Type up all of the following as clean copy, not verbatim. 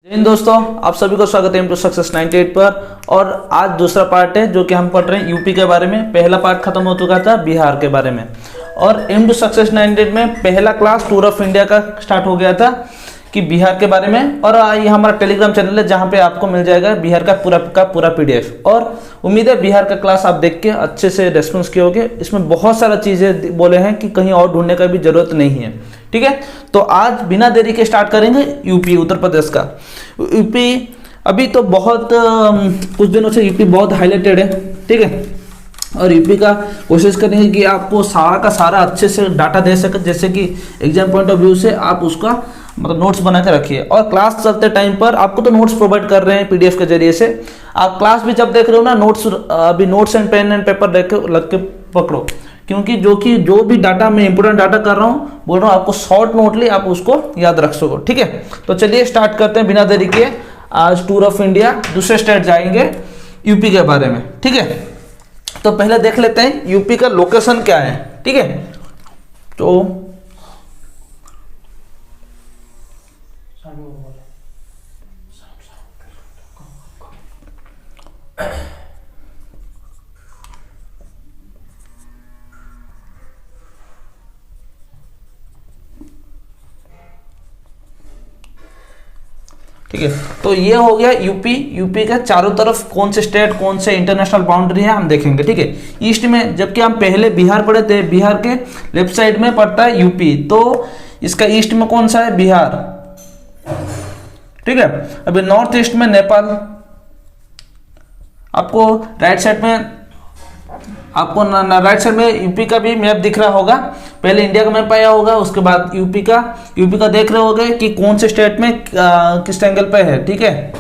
जय हिंद दोस्तों, आप सभी को स्वागत है M2Success 98 पर। और आज दूसरा पार्ट है जो कि हम पढ़ रहे हैं यूपी के बारे में। पहला पार्ट खत्म हो चुका था बिहार के बारे में, और M2Success 98 में पहला क्लास टूर ऑफ इंडिया का स्टार्ट हो गया था कि बिहार के बारे में। और ये हमारा टेलीग्राम चैनल है जहाँ पे आपको मिल जाएगा बिहार का पूरा PDF। और उम्मीद है बिहार का क्लास आप देख के अच्छे से रेस्पॉन्स किए होगे। इसमें बहुत सारा चीज़ें बोले हैं कि कहीं और ढूंढने का भी जरूरत नहीं है, ठीक है। तो आज बिना देरी के स्टार्ट करेंगे यूपी, उत्तर प्रदेश का। यूपी अभी तो बहुत कुछ दिनों से यूपी बहुत हाईलाइटेड है, ठीक है। और यूपी का कोशिश करेंगे कि आपको सारा का सारा अच्छे से डाटा दे सके, जैसे कि एग्जाम पॉइंट ऑफ व्यू से आप उसका मतलब नोट्स बना के रखिए। और क्लास चलते टाइम पर आपको तो नोट्स प्रोवाइड कर रहे हैं PDF के जरिए से। आप क्लास भी जब देख रहे हो ना, नोट्स अभी notes and pen and paper लग के पकड़ो, क्योंकि जो भी डाटा मैं इंपोर्टेंट डाटा कर रहा हूँ बोल रहा हूँ आपको शॉर्ट नोटली आप उसको याद रख सको, ठीक है। तो चलिए स्टार्ट करते हैं बिना देरी के। आज टूर ऑफ इंडिया दूसरे स्टेट जाएंगे यूपी के बारे में, ठीक है। तो पहले देख लेते हैं यूपी का लोकेशन क्या है, ठीक है। तो ठीक है, तो ये हो गया यूपी। यूपी के चारों तरफ कौन से स्टेट, कौन से इंटरनेशनल बाउंड्री है हम देखेंगे, ठीक है। ईस्ट में, जबकि हम पहले बिहार पढ़े थे, बिहार के लेफ्ट साइड में पड़ता है यूपी, तो इसका ईस्ट में कौन सा है, बिहार, ठीक है। अभी नॉर्थ ईस्ट में नेपाल, आपको राइट साइड में राइट साइड में यूपी का भी मैप दिख रहा होगा। पहले इंडिया का मैप आया होगा, उसके बाद यूपी का देख रहे होगे कि कौन से स्टेट में किस एंगल पे है, ठीक है।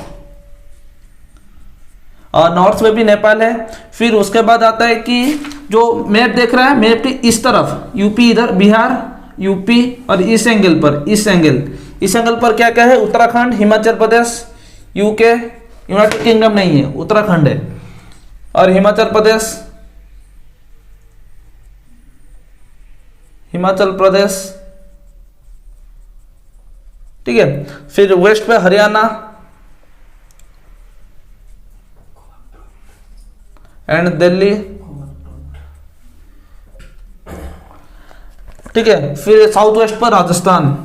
और नॉर्थ में भी नेपाल है। फिर उसके बाद आता है कि जो मैप देख रहा है, मैप की इस तरफ यूपी, इधर बिहार, यूपी, और इस एंगल पर क्या क्या है, Uttarakhand, Himachal Pradesh, UK, United kingdom नहीं है, उत्तराखंड है, और हिमाचल प्रदेश, ठीक है। फिर वेस्ट पे हरियाणा एंड दिल्ली, ठीक है। फिर साउथ वेस्ट पर राजस्थान,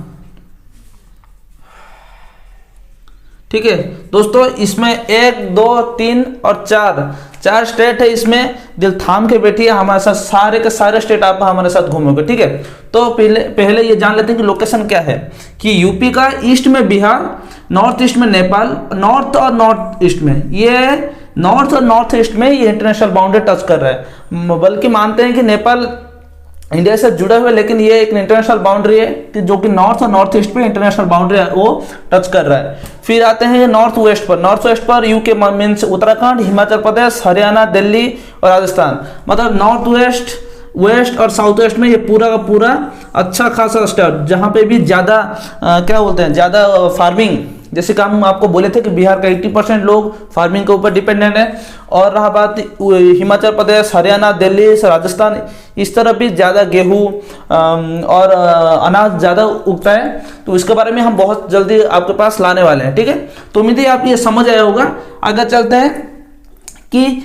ठीक है। दोस्तों इसमें 1, 2, 3 और 4 स्टेट है। इसमें दिल थाम के बैठिए, हमारे साथ सारे के सारे स्टेट आप हमारे साथ घूमोगे, ठीक है। तो पहले ये जान लेते हैं कि लोकेशन क्या है। कि यूपी का ईस्ट में बिहार, नॉर्थ ईस्ट में नेपाल, नॉर्थ और नॉर्थ ईस्ट में ये इंटरनेशनल बाउंड्री टच कर रहा है। बल्कि मानते हैं कि नेपाल इंडिया से जुड़ा हुआ है, लेकिन ये एक इंटरनेशनल बाउंड्री है कि जो कि नॉर्थ और नॉर्थ ईस्ट पे इंटरनेशनल बाउंड्री है वो टच कर रहा है। फिर आते हैं नॉर्थ वेस्ट पर यूके मींस उत्तराखंड, हिमाचल प्रदेश, हरियाणा, दिल्ली और राजस्थान। मतलब नॉर्थ वेस्ट और साउथ वेस्ट में ये पूरा का पूरा अच्छा खासा स्टेट, जहाँ पे भी ज़्यादा क्या बोलते हैं, ज़्यादा फार्मिंग, जैसे कि हम आपको बोले थे कि बिहार का 80% लोग फार्मिंग के ऊपर डिपेंडेंट है। और रहा बात हिमाचल प्रदेश, हरियाणा, दिल्ली, राजस्थान, इस तरफ भी ज़्यादा गेहूँ और अनाज ज़्यादा उगता है। तो इसके बारे में हम बहुत जल्दी आपके पास लाने वाले हैं, ठीक है। तो उम्मीद है आप ये समझ आया होगा। आगे चलते हैं कि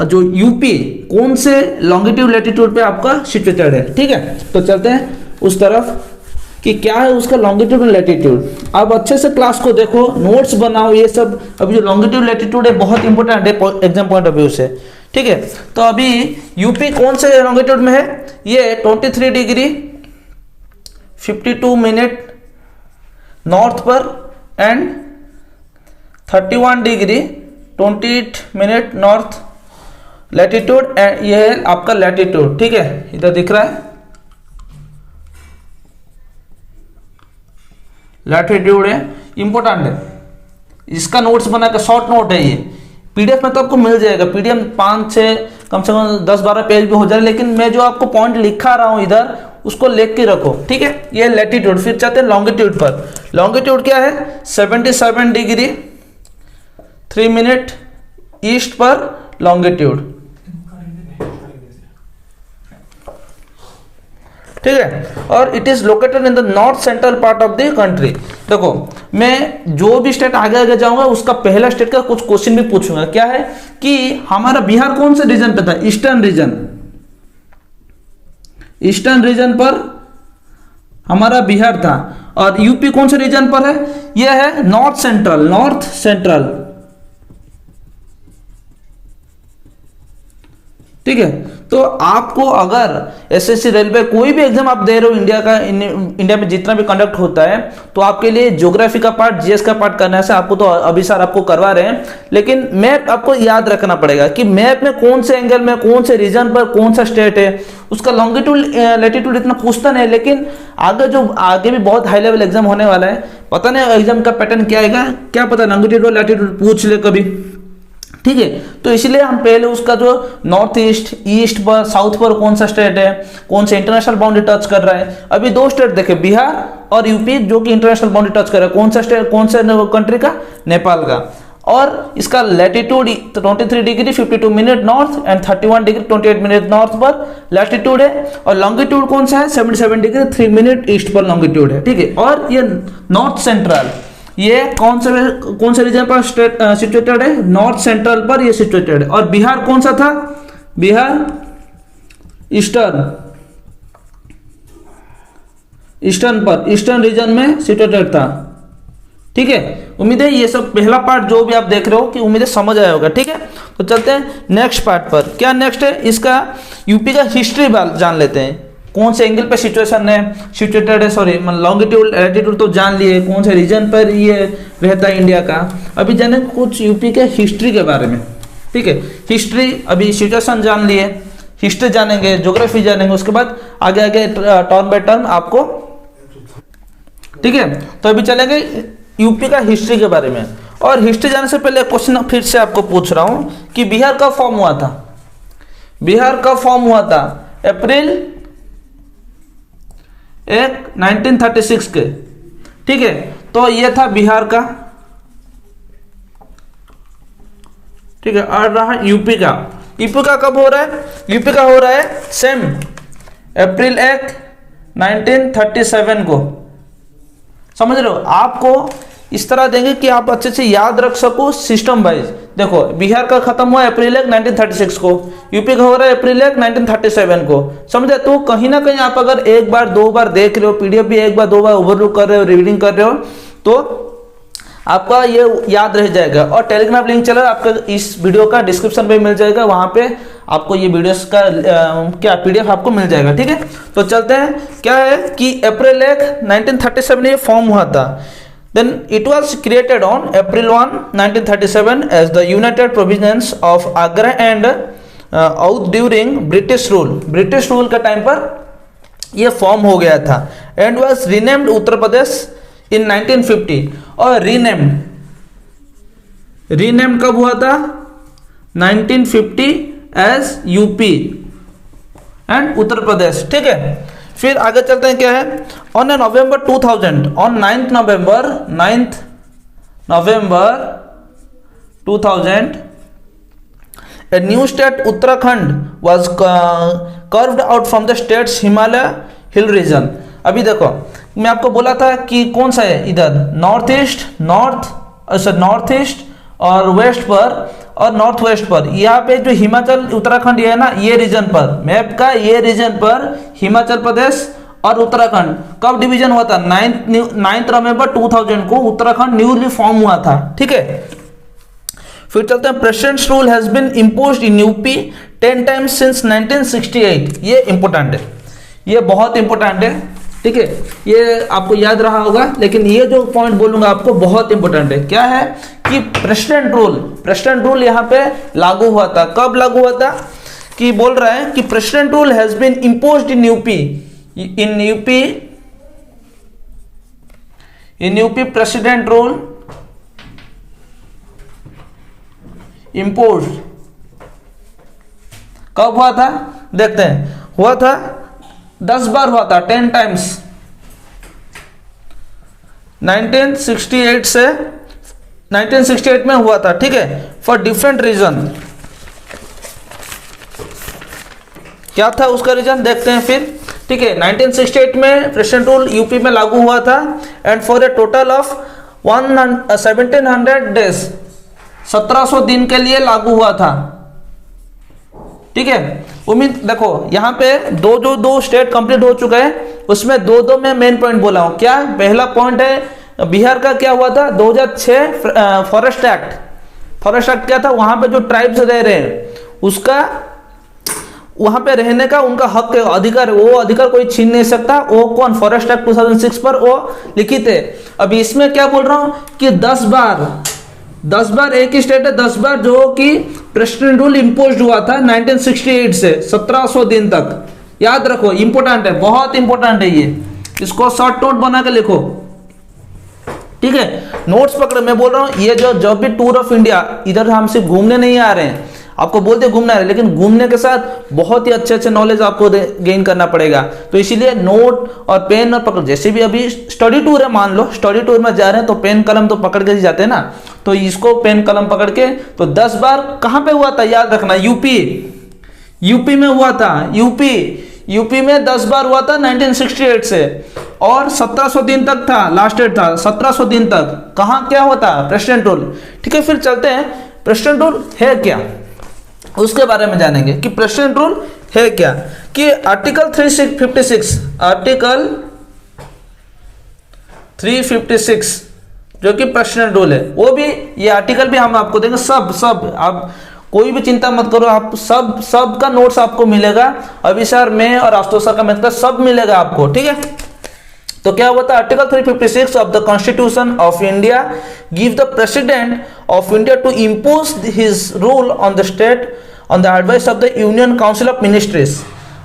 जो यूपी कौन से लॉन्गिट्यूड लैटिट्यूड पे आपका सिचुएटेड है, ठीक है। तो चलते हैं उस तरफ कि क्या है उसका लॉन्गिट्यूड और लैटिट्यूड। अब अच्छे से क्लास को देखो, नोट्स बनाओ, ये सब। अभी जो लॉन्गिट्यूड लैटिट्यूड है बहुत इंपॉर्टेंट है एग्जाम पॉइंट ऑफ व्यू से, ठीक है। तो अभी यूपी कौन से लॉन्गिट्यूड में है, ये 23 डिग्री 52 मिनट नॉर्थ पर and 31 degree 28 minute north latitude, and ये है आपका लैटिट्यूड, ठीक है। इधर दिख रहा है लैटिट्यूड है, इंपॉर्टेंट है। इसका नोट्स बना के शॉर्ट नोट है ये। PDF में तो आपको मिल जाएगा, PDF 5-6 कम से कम 10-12 पेज भी हो जाए, लेकिन मैं जो आपको पॉइंट लिखा रहा हूं इधर उसको लिख के रखो, ठीक है। ये लैटिट्यूड। फिर चाहते हैं लॉन्गिट्यूड पर। लॉन्गिट्यूड क्या है, 77 डिग्री 3 मिनट ईस्ट पर लॉन्गिट्यूड, ठीक है। और it is located in the north central part of the country. देखो मैं जो भी स्टेट आगे आगे जाऊंगा उसका पहला स्टेट का कुछ क्वेश्चन भी पूछूंगा। क्या है कि हमारा बिहार कौन से रीजन पे था? Eastern region. ईस्टर्न रीजन पर हमारा बिहार था। और यूपी कौन से रीजन पर है? यह है नॉर्थ सेंट्रल। नॉर्थ सेंट्रल, ठीक है। तो आपको अगर एसएससी रेलवे कोई भी एग्जाम आप दे रहे हो इंडिया का, इंडिया में जितना भी कंडक्ट होता है, तो आपके लिए ज्योग्राफी का पार्ट, जीएस का पार्ट करने से आपको तो अभी सर आपको करवा रहे हैं, लेकिन मैप आपको याद रखना पड़ेगा कि मैप में कौन से एंगल में, कौन से रीजन पर कौन सा स्टेट है। उसका लॉन्गिट्यूड लैटिट्यूड इतना पूछता नहीं, लेकिन आगे भी बहुत हाई लेवल एग्जाम होने वाला है। पता नहीं एग्जाम का पैटर्न क्या आएगा, क्या पता लॉन्गिट्यूड और लैटिट्यूड पूछ ले कभी, ठीक है। तो इसलिए हम पहले उसका जो नॉर्थ ईस्ट, ईस्ट पर, साउथ पर कौन सा स्टेट है, कौन सा इंटरनेशनल बाउंड्री टच कर रहा है। अभी दो स्टेट देखे, बिहार और यूपी, जो कि इंटरनेशनल बाउंड्री टच कर रहा है। कौन सा स्टेट, कौन सा कंट्री का? नेपाल का। और इसका latitude 23 degree 52 minute north and 31 degree 28 minute north पर लैटिट्यूड है। और लॉन्गिट्यूड कौन सा है? 77 डिग्री 3 मिनट ईस्ट पर लॉन्गिट्यूड है, ठीक है। और ये नॉर्थ सेंट्रल, ये कौन से रीजन पर सिचुएटेड है? नॉर्थ सेंट्रल पर ये सिचुएटेड है। और बिहार कौन सा था? बिहार ईस्टर्न पर, ईस्टर्न रीजन में सिचुएटेड था, ठीक है। उम्मीद है ये सब पहला पार्ट जो भी आप देख रहे हो कि उम्मीद है समझ आया होगा, ठीक है। तो चलते हैं नेक्स्ट पार्ट पर। क्या नेक्स्ट है? इसका यूपी का हिस्ट्री जान लेते हैं। कौन से एंगल पे सिचुएशन है, सिचुएटेड है, सॉरी लॉन्गिट्यूड लैटिट्यूड तो जान लिए, कौन से रीजन पर ये रहता है इंडिया का। अभी जाने कुछ यूपी के हिस्ट्री के बारे में, ठीक है। हिस्ट्री, अभी सिचुएशन जान लिए, हिस्ट्री जानेंगे, ज्योग्राफी जानेंगे, उसके बाद आगे आगे टर्न बाय टर्न आपको, ठीक है। तो अभी चलेंगे यूपी का हिस्ट्री के बारे में। और हिस्ट्री जाने से पहले क्वेश्चन फिर से आपको पूछ रहा हूं कि बिहार कब फॉर्म हुआ था? बिहार कब फॉर्म हुआ था? अप्रैल 1936 के, ठीक है। तो ये था बिहार का, ठीक है। और रहा यूपी का। यूपी का कब हो रहा है? यूपी का हो रहा है सेम अप्रैल 1937 को। समझ रहे हो? आपको इस तरह देंगे कि आप अच्छे से याद रख सको सिस्टम वाइज। देखो बिहार का खत्म हुआ अप्रैल 1936 को, यूपी का हो रहा है अप्रैल 1937 को। समझे? तो कहीं ना कहीं आप अगर एक बार दो बार देख रहे हो, पीडीएफ भी एक बार दो बार ओवरलुक कर रहे हो, रीडिंग कर रहे हो, तो आपका ये याद रह जाएगा। और टेलीग्राम लिंक चला आपका इस वीडियो का डिस्क्रिप्शन में मिल जाएगा, वहां पे आपको ये वीडियोस का क्या पीडीएफ आपको मिल जाएगा, ठीक है। तो चलते हैं, क्या है कि अप्रैल 1937 में फॉर्म हुआ था। Then it was created on April 1, 1937 as the United Provinces of Agra and Oudh during British rule. British rule का टाइम पर ये फॉर्म हो गया था and was renamed Uttar Pradesh in 1950। और renamed कब हुआ था? 1950 as यूपी एंड उत्तर प्रदेश, ठीक है। फिर आगे चलते हैं, क्या है? On November 2000, on 9th November 2000 a new state Uttarakhand was carved out from the state's Himalaya hill region। अभी देखो मैं आपको बोला था कि कौन सा है इधर, नॉर्थ ईस्ट और वेस्ट पर और नॉर्थ वेस्ट पर, यहाँ पे जो हिमाचल उत्तराखंड ये है ना, ये रीजन पर, मैप का ये रीजन पर हिमाचल प्रदेश और उत्तराखंड कब डिवीजन हुआ था? 9 नवंबर 2000 को उत्तराखंड न्यूली फॉर्म हुआ था, ठीक है। फिर चलते हैं, president's rule has been imposed in UP 10 times since 1968। ये इंपॉर्टेंट है, ये बहुत इंपॉर्टेंट है, ठीक है। ये आपको याद रहा होगा, लेकिन ये जो पॉइंट बोलूंगा आपको बहुत इंपॉर्टेंट है। क्या है कि प्रेसिडेंट रूल यहाँ पे लागू हुआ था। कब लागू हुआ था? कि बोल रहा है कि president rule has been imposed in UP president rule imposed कब हुआ था? देखते हैं, हुआ था 10 बार हुआ था, 10 टाइम्स 1968 से 1968 में हुआ था, ठीक है। For different reason. क्या था उसका रीजन? देखते हैं फिर। ठीक है। 1968 में प्रेसिडेंट रूल यूपी में लागू हुआ था and for a total of 1700 days, 1700 दिन के लिए लागू हुआ था। ठीक है, उम्मीद देखो यहाँ पे दो स्टेट कंप्लीट हो चुका है, उसमें दो में मेन पॉइंट बोला हूँ। क्या पहला पॉइंट है बिहार का, क्या हुआ था 2006 फॉरेस्ट एक्ट क्या था, वहां पे जो ट्राइब्स रह रहे हैं उसका वहां पे रहने का उनका हक है, अधिकार, वो अधिकार कोई छीन नहीं सकता। वो कौन, फॉरेस्ट एक्ट 2006 पर वो लिखित है। अभी इसमें क्या बोल रहा हूं कि 10 बार एक ही स्टेट है, 10 बार जो कि प्रेसिडेंट रूल इम्पोज हुआ था 1968 से 1700 दिन तक। याद रखो, इंपोर्टेंट है, बहुत इंपोर्टेंट है ये, इसको शॉर्ट नोट बना के लिखो। ठीक है, नोट्स पकड़ो। मैं बोल रहा हूं ये जो भी टूर ऑफ इंडिया, इधर हम सिर्फ घूमने नहीं आ रहे हैं, आपको बोलते घूमना है, लेकिन घूमने के साथ बहुत ही अच्छे नॉलेज आपको गेन करना पड़ेगा। तो इसीलिए नोट और पेन और पकड़, जैसे भी अभी स्टडी टूर है, मान लो स्टडी टूर में जा रहे हैं तो पेन कलम तो पकड़ के जाते हैं ना, तो इसको पेन कलम पकड़ के, तो 10 बार कहां पे हुआ था याद रखना, यूपी में हुआ था। यूपी में 10 बार हुआ था 1968 से, और 1700 दिन तक था, लास्ट डेट था 1700 दिन तक। कहां क्या होता है, प्रेसिडेंट रूल। ठीक है, फिर चलते हैं प्रेसिडेंट रूल है क्या, उसके बारे में जानेंगे कि प्रेसिडेंट रूल है क्या। कि आर्टिकल 356 जो कि प्रेसिडेंट रूल है, वो भी, ये आर्टिकल भी हम आपको देंगे। सब आप कोई भी चिंता मत करो, आप सब का नोट्स आपको मिलेगा। अभी सर, मैं और आशुतोष सर का मैथ का सब मिलेगा आपको। ठीक है, तो क्या होता है, article 356 of the constitution of India give the president of India to impose his rule on the state on the advice of the union council of ministries.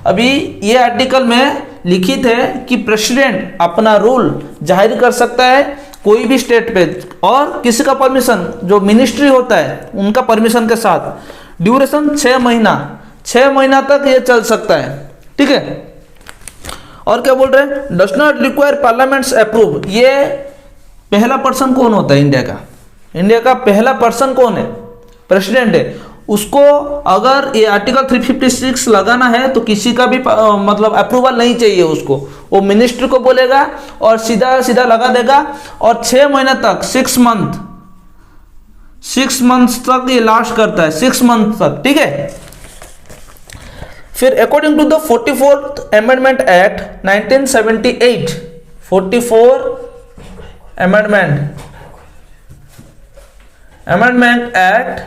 अभी ये आर्टिकल में लिखित है कि प्रेसिडेंट अपना रूल जाहिर कर सकता है कोई भी स्टेट पे, और किसी का परमिशन, जो मिनिस्ट्री होता है उनका परमिशन के साथ। ड्यूरेशन 6 महीना तक ये चल सकता है। ठीक है, और क्या बोल रहे हैं, does not require parliaments approve. ये पहला पर्सन कौन होता है इंडिया का पहला पर्सन कौन है, प्रेसिडेंट है। उसको अगर ये आर्टिकल 356 लगाना है तो किसी का भी मतलब अप्रूवल नहीं चाहिए उसको, वो मिनिस्टर को बोलेगा और सीधा लगा देगा। और 6 महीने तक, 6 मंथ तक ये लास्ट करता है, 6 मंथ तक। ठीक है, फिर according to the 44th amendment act 1978, 44 amendment act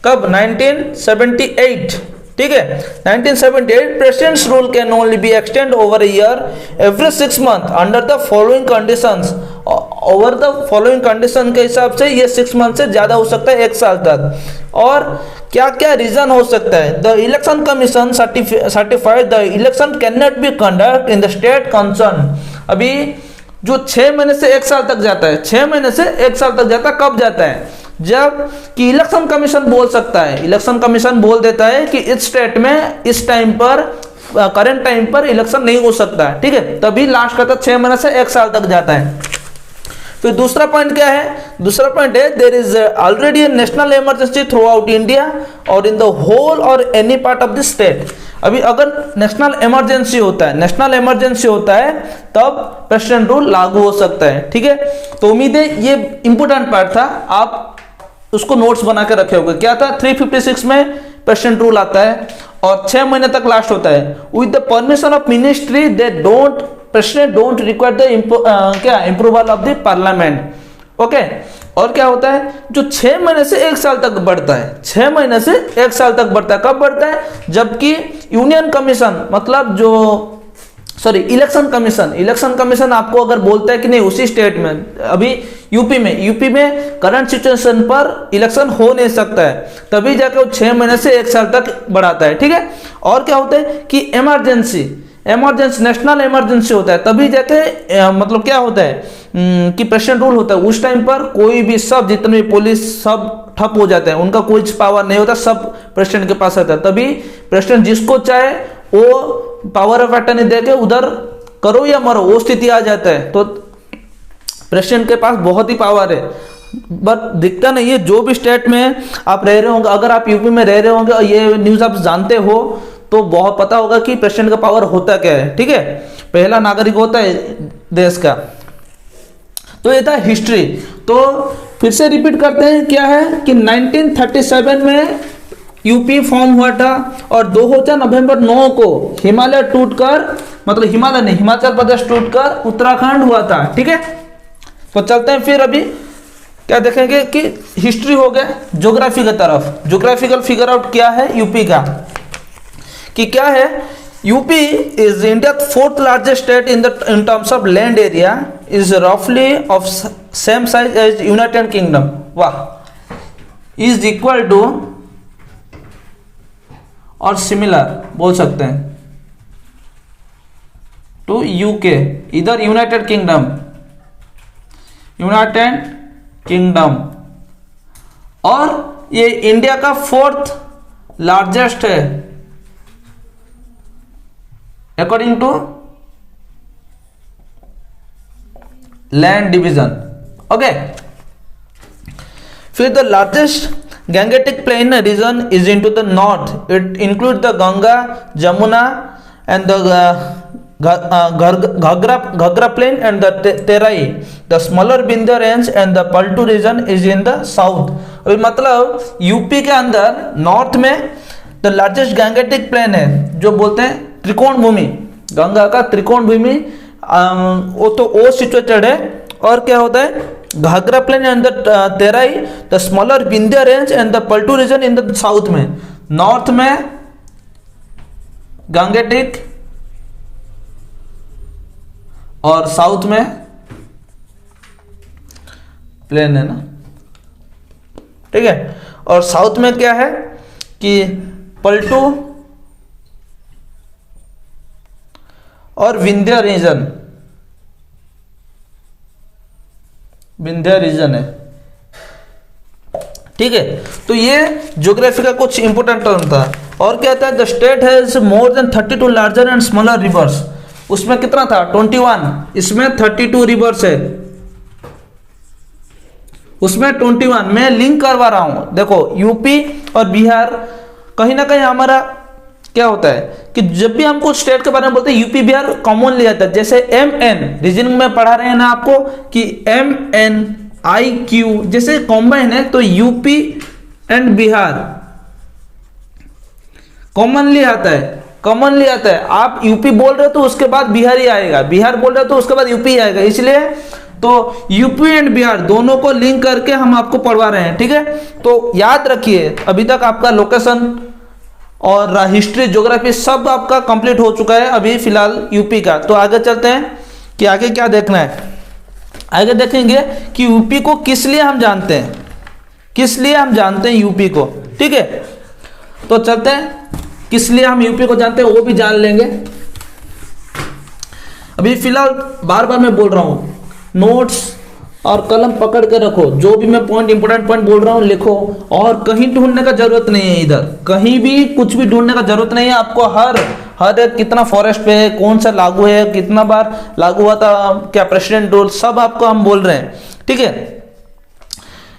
कब, 1978। ठीक है, 1978 president's rule can only be extend over a year every 6 month under the following conditions. Over the following condition के हिसाब से ये 6 मंथ से ज्यादा हो सकता है, 1 साल तक। और क्या क्या रीजन हो सकता है, the election commission certified the election can not be conduct in the state concern. अभी जो 6 महीने से 1 साल तक जाता है, 6 महीने से 1 साल तक जाता है, कब जाता है, जब कि इलेक्शन कमीशन बोल सकता है, इलेक्शन कमीशन बोल देता है कि इस स्टेट में इस टाइम पर, करंट टाइम पर इलेक्शन नहीं हो सकता है। ठीक है, तभी लास्ट करता 6 महीने से 1 साल तक जाता है। फिर दूसरा पॉइंट क्या है, दूसरा पॉइंट है there is already a national emergency throughout India और इन द होल और any part of the state. अभी अगर नेशनल इमरजेंसी होता है तब प्रेसिडेंट रूल लागू हो सकता है। ठीक है, तो उम्मीद है ये इंपोर्टेंट पार्ट था, आप उसको नोट्स बना के रखे होंगे। क्या था, 356 में प्रेसिडेंट रूल आता है और 6 महीने तक लास्ट होता है। With the permission of ministry they don't, president don't require the क्या approval of the parliament. Okay, और क्या होता है, जो 6 महीने से 1 साल तक बढ़ता है, 6 महीने से 1 साल तक बढ़ता है। कब बढ़ता है, जबकि यूनियन कमीशन, मतलब जो इलेक्शन कमीशन आपको अगर बोलता है कि नहीं उसी स्टेट में, अभी यूपी में करंट सिचुएशन पर इलेक्शन हो नहीं सकता है, तभी जाके वो 6 महीने से 1 साल तक बढ़ाता है। ठीक है, और क्या होता है कि इमरजेंसी नेशनल इमरजेंसी होता है, तभी जाके मतलब क्या होता है कि प्रेसिडेंट रूल होता है। उस टाइम पर कोई भी, सब जितने भी पुलिस सब ठप हो जाते हैं, उनका कोई पावर नहीं होता, सब प्रेसिडेंट के पास रहता है। तभी प्रेसिडेंट जिसको चाहे वो पावर ऑफ अटर्नी देके उधर करो या मरो, वो स्थिति आ जाता है। तो प्रेसिडेंट के पास बहुत ही पावर है, बट दिखता नहीं है। जो भी स्टेट में आप रह रहे होंगे, अगर आप यूपी में रह रहे होंगे और ये न्यूज़ आप जानते हो तो बहुत पता होगा कि प्रेसिडेंट का पावर होता क्या है, ठीक है। पहला नागरिक होता है देश का। तो ये था हिस्ट्री। तो फिर से रिपीट करते हैं, क्या है कि 1937 में यूपी फॉर्म हुआ था और 2000 नवंबर 9 को हिमालय टूटकर, मतलब हिमालय नहीं, हिमाचल प्रदेश टूटकर उत्तराखंड हुआ था, ठीक है। तो चलते हैं फिर अभी क्या देखेंगे कि हिस्ट्री हो गया, ज्योग्राफी की तरफ। ज्योग्राफिकल फिगर आउट क्या है यूपी का, कि क्या है, UP is India fourth largest state in terms of land area, is रफली of same size as United Kingdom. वाह, इज इक्वल टू और सिमिलर बोल सकते हैं टू यूके, इधर यूनाइटेड किंगडम, यूनाइटेड किंगडम, और ये इंडिया का फोर्थ लार्जेस्ट है according to land division. Okay, फिर the largest Gangetic plain region is into the north. It includes the Ganga, Jamuna, and the Ghagra plain and the Terai. The smaller Vindhya range and the Paltu region is in the south. अभी मतलब UP के अंदर north में the largest Gangetic plane है, जो बोलते हैं त्रिकोण भूमि, गंगा का त्रिकोण भूमि, वो तो ओ सिचुएटेड है। और क्या होता है, Ghaghara plain and the Terai, the smaller Vindhya range and the plateau region in the south में। नॉर्थ में गंगेटिक और साउथ में प्लेन है ना, ठीक है। और साउथ में क्या है कि पल्टू और विंध्या रीजन, विंध्या रीजन है, ठीक है। तो ये ज्योग्राफी का कुछ इंपोर्टेंट टर्म था। और क्या था, the state has more than 32 larger and smaller reverse. उसमें कितना था 21, इसमें 32 रिवर्स है, उसमें 21। मैं लिंक करवा रहा हूं, देखो यूपी और बिहार कहीं ना कहीं हमारा क्या होता है कि जब भी हम कुछ स्टेट के बारे में बोलते हैं यूपी बिहार कॉमन लिया जाता है। जैसे MN रीजनिंग में पढ़ा रहे हैं ना आपको कि MNIQ जैसे कॉम्बाइन है, तो यूपी एंड बिहार कॉमनली आता है, कॉमनली आता है। आप यूपी बोल रहे हो तो उसके बाद बिहार ही आएगा, बिहार बोल रहे हो तो उसके बाद यूपी ही आएगा, इसलिए तो यूपी एंड बिहार दोनों को लिंक करके हम आपको पढ़वा रहे हैं, ठीक है। तो याद रखिए, अभी तक आपका लोकेशन और हिस्ट्री ज्योग्राफी सब आपका कंप्लीट हो चुका है अभी फिलहाल यूपी का। तो आगे चलते हैं कि आगे क्या देखना है। आगे देखेंगे कि यूपी को किस लिए हम जानते हैं, किस लिए हम जानते हैं यूपी को, ठीक है। तो चलते हैं किस लिए हम यूपी को जानते हैं वो भी जान लेंगे। अभी फिलहाल बार बार मैं बोल रहा हूं, नोट्स और कलम पकड़ के रखो, जो भी मैं पॉइंट इंपोर्टेंट पॉइंट बोल रहा हूं लिखो, और कहीं ढूंढने का जरूरत नहीं है, इधर कहीं भी कुछ भी ढूंढने का जरूरत नहीं है आपको। हर एक कितना फॉरेस्ट पे है, कौन सा लागू है, कितना बार लागू हुआ था, क्या प्रेसिडेंट रूल, सब आपको हम बोल रहे हैं, ठीक है।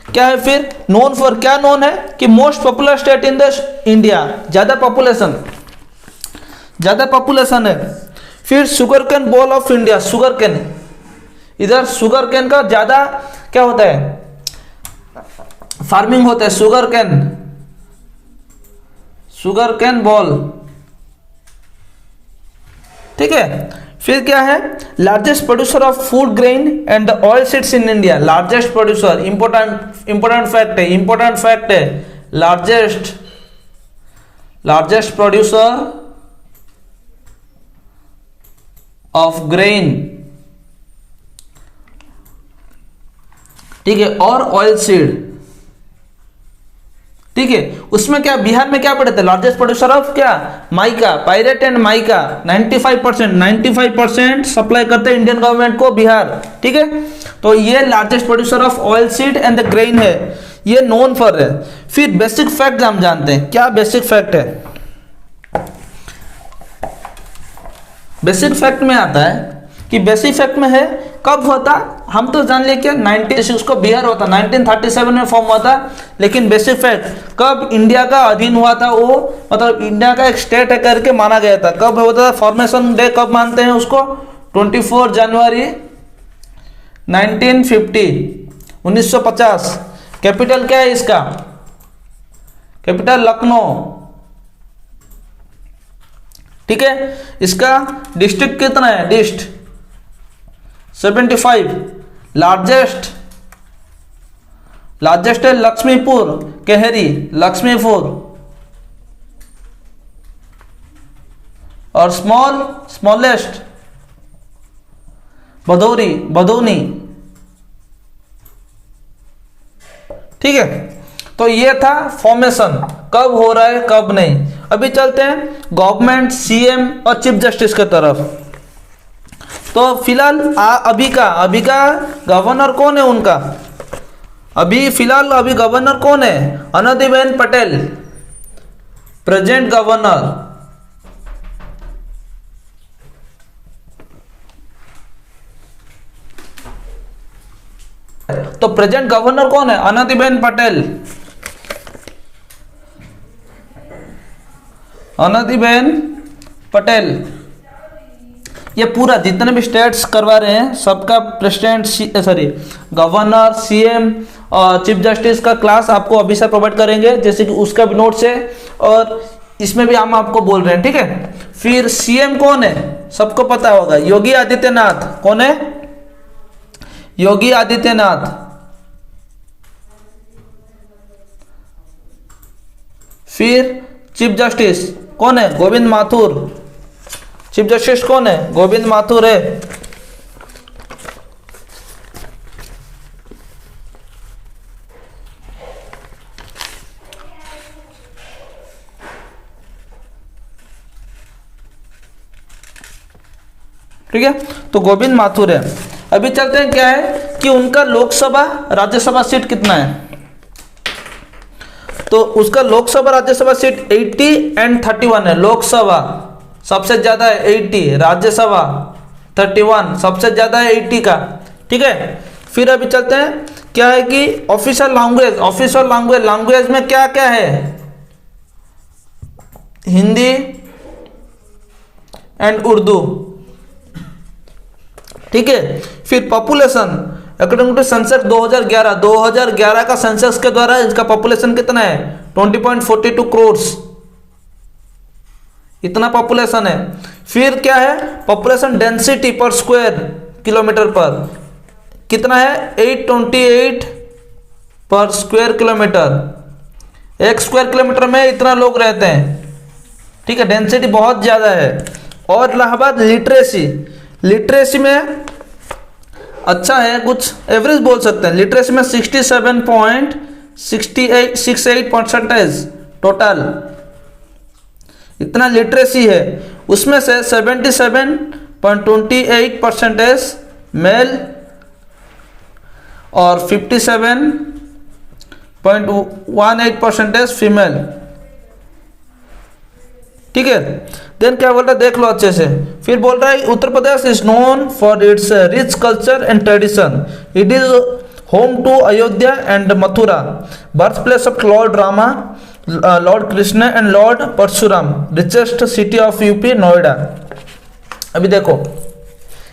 क्या है फिर नोन फॉर, क्या नोन है कि most popular state in the India, ज्यादा पॉपुलेशन है। फिर sugar cane ball of India, sugar cane, इधर शुगर कैन का ज्यादा क्या होता है, फार्मिंग होता है, शुगर कैन बॉल, ठीक है। फिर क्या है, largest producer of food grain and oil seeds in India, largest producer, important fact है, लार्जेस्ट प्रोड्यूसर ऑफ ग्रेन, ठीक है, और ऑयल सीड, ठीक है। उसमें क्या बिहार में क्या पड़े थे, लार्जेस्ट प्रोड्यूसर ऑफ क्या, mica, pirate and mica, 95% supply करते हैं इंडियन गवर्नमेंट को बिहार, ठीक है। तो ये largest producer of oil seed and the grain है, ये नोन फॉर है। फिर बेसिक फैक्ट हम जानते हैं, क्या बेसिक फैक्ट है, बेसिक फैक्ट में आता है कि बेसिक फैक्ट में है कब हुआ था हम तो जान लिए क्या 1936 को बिहार हुआ था, 1937 में फॉर्म हुआ था। लेकिन बेसिक फैक्ट कब इंडिया का अधीन हुआ था वो, मतलब इंडिया का एक स्टेट है करके माना गया था, कब होता था फॉर्मेशन डे कब मानते हैं उसको, 24 जनवरी 1950। कैपिटल क्या है इसका, कैपिटल लखनऊ, ठीक है। इसका डिस्ट्रिक्ट कितना है, डिस्ट्रिक्ट 75। लार्जेस्ट है लक्ष्मीपुर केहरी, लक्ष्मीपुर। और स्मॉलेस्ट भदोनी, ठीक है। तो ये था फॉर्मेशन, कब हो रहा है कब नहीं। अभी चलते हैं गवर्नमेंट, सीएम और चीफ जस्टिस की तरफ। तो फिलहाल अभी का गवर्नर कौन है उनका, अभी गवर्नर कौन है, आनंदीबेन पटेल, प्रेजेंट गवर्नर। तो प्रेजेंट गवर्नर कौन है, आनंदीबेन पटेल, आनंदीबेन पटेल। ये पूरा जितने भी स्टेट्स करवा रहे हैं सबका प्रेसिडेंट गवर्नर, सीएम और चीफ जस्टिस का क्लास आपको अभी से प्रोवाइड करेंगे, जैसे कि उसका भी नोट्स है और इसमें भी हम आपको बोल रहे हैं, ठीक है। फिर सीएम कौन है, सबको पता होगा, योगी आदित्यनाथ। कौन है, योगी आदित्यनाथ। फिर चीफ जस्टिस कौन है, गोविंद माथुर। चीफ जस्टिस कौन है, गोविंद माथुर है। ठीक है, तो गोविंद माथुर है। अभी चलते हैं क्या है कि उनका लोकसभा राज्यसभा सीट कितना है। तो उसका लोकसभा राज्यसभा सीट 80 और 31 है। लोकसभा सबसे ज्यादा है 80, राज्यसभा 31, सबसे ज्यादा है 80 का, ठीक है। फिर अभी चलते हैं क्या है कि ऑफिशियल लैंग्वेज में क्या क्या है, हिंदी एंड उर्दू, ठीक है। फिर पॉपुलेशन अकॉर्डिंग टू सेंसस 2011 का सेंसस के द्वारा इसका पॉपुलेशन कितना है, 20.42 करोड़, इतना पॉपुलेशन है। फिर क्या है, पॉपुलेशन डेंसिटी पर स्क्वायर किलोमीटर पर कितना है, 828 पर स्क्वायर किलोमीटर। एक स्क्वायर किलोमीटर में इतना लोग रहते हैं, ठीक है, डेंसिटी बहुत ज्यादा है। और इलाहाबाद लिटरेसी में अच्छा है, कुछ एवरेज बोल सकते हैं। लिटरेसी में 67.68% टोटल, इतना लिटरेसी है। उसमें से 77.28% मेल और 57.18% फीमेल, ठीक है। देन क्या बोल रहा है, देख लो अच्छे से। फिर बोल रहा है Uttar Pradesh is known for its rich culture and tradition. It is home to Ayodhya and Mathura, birth place of Lord Rama, Lord Krishna and Lord Parshuram, richest city of UP Noida. अभी देखो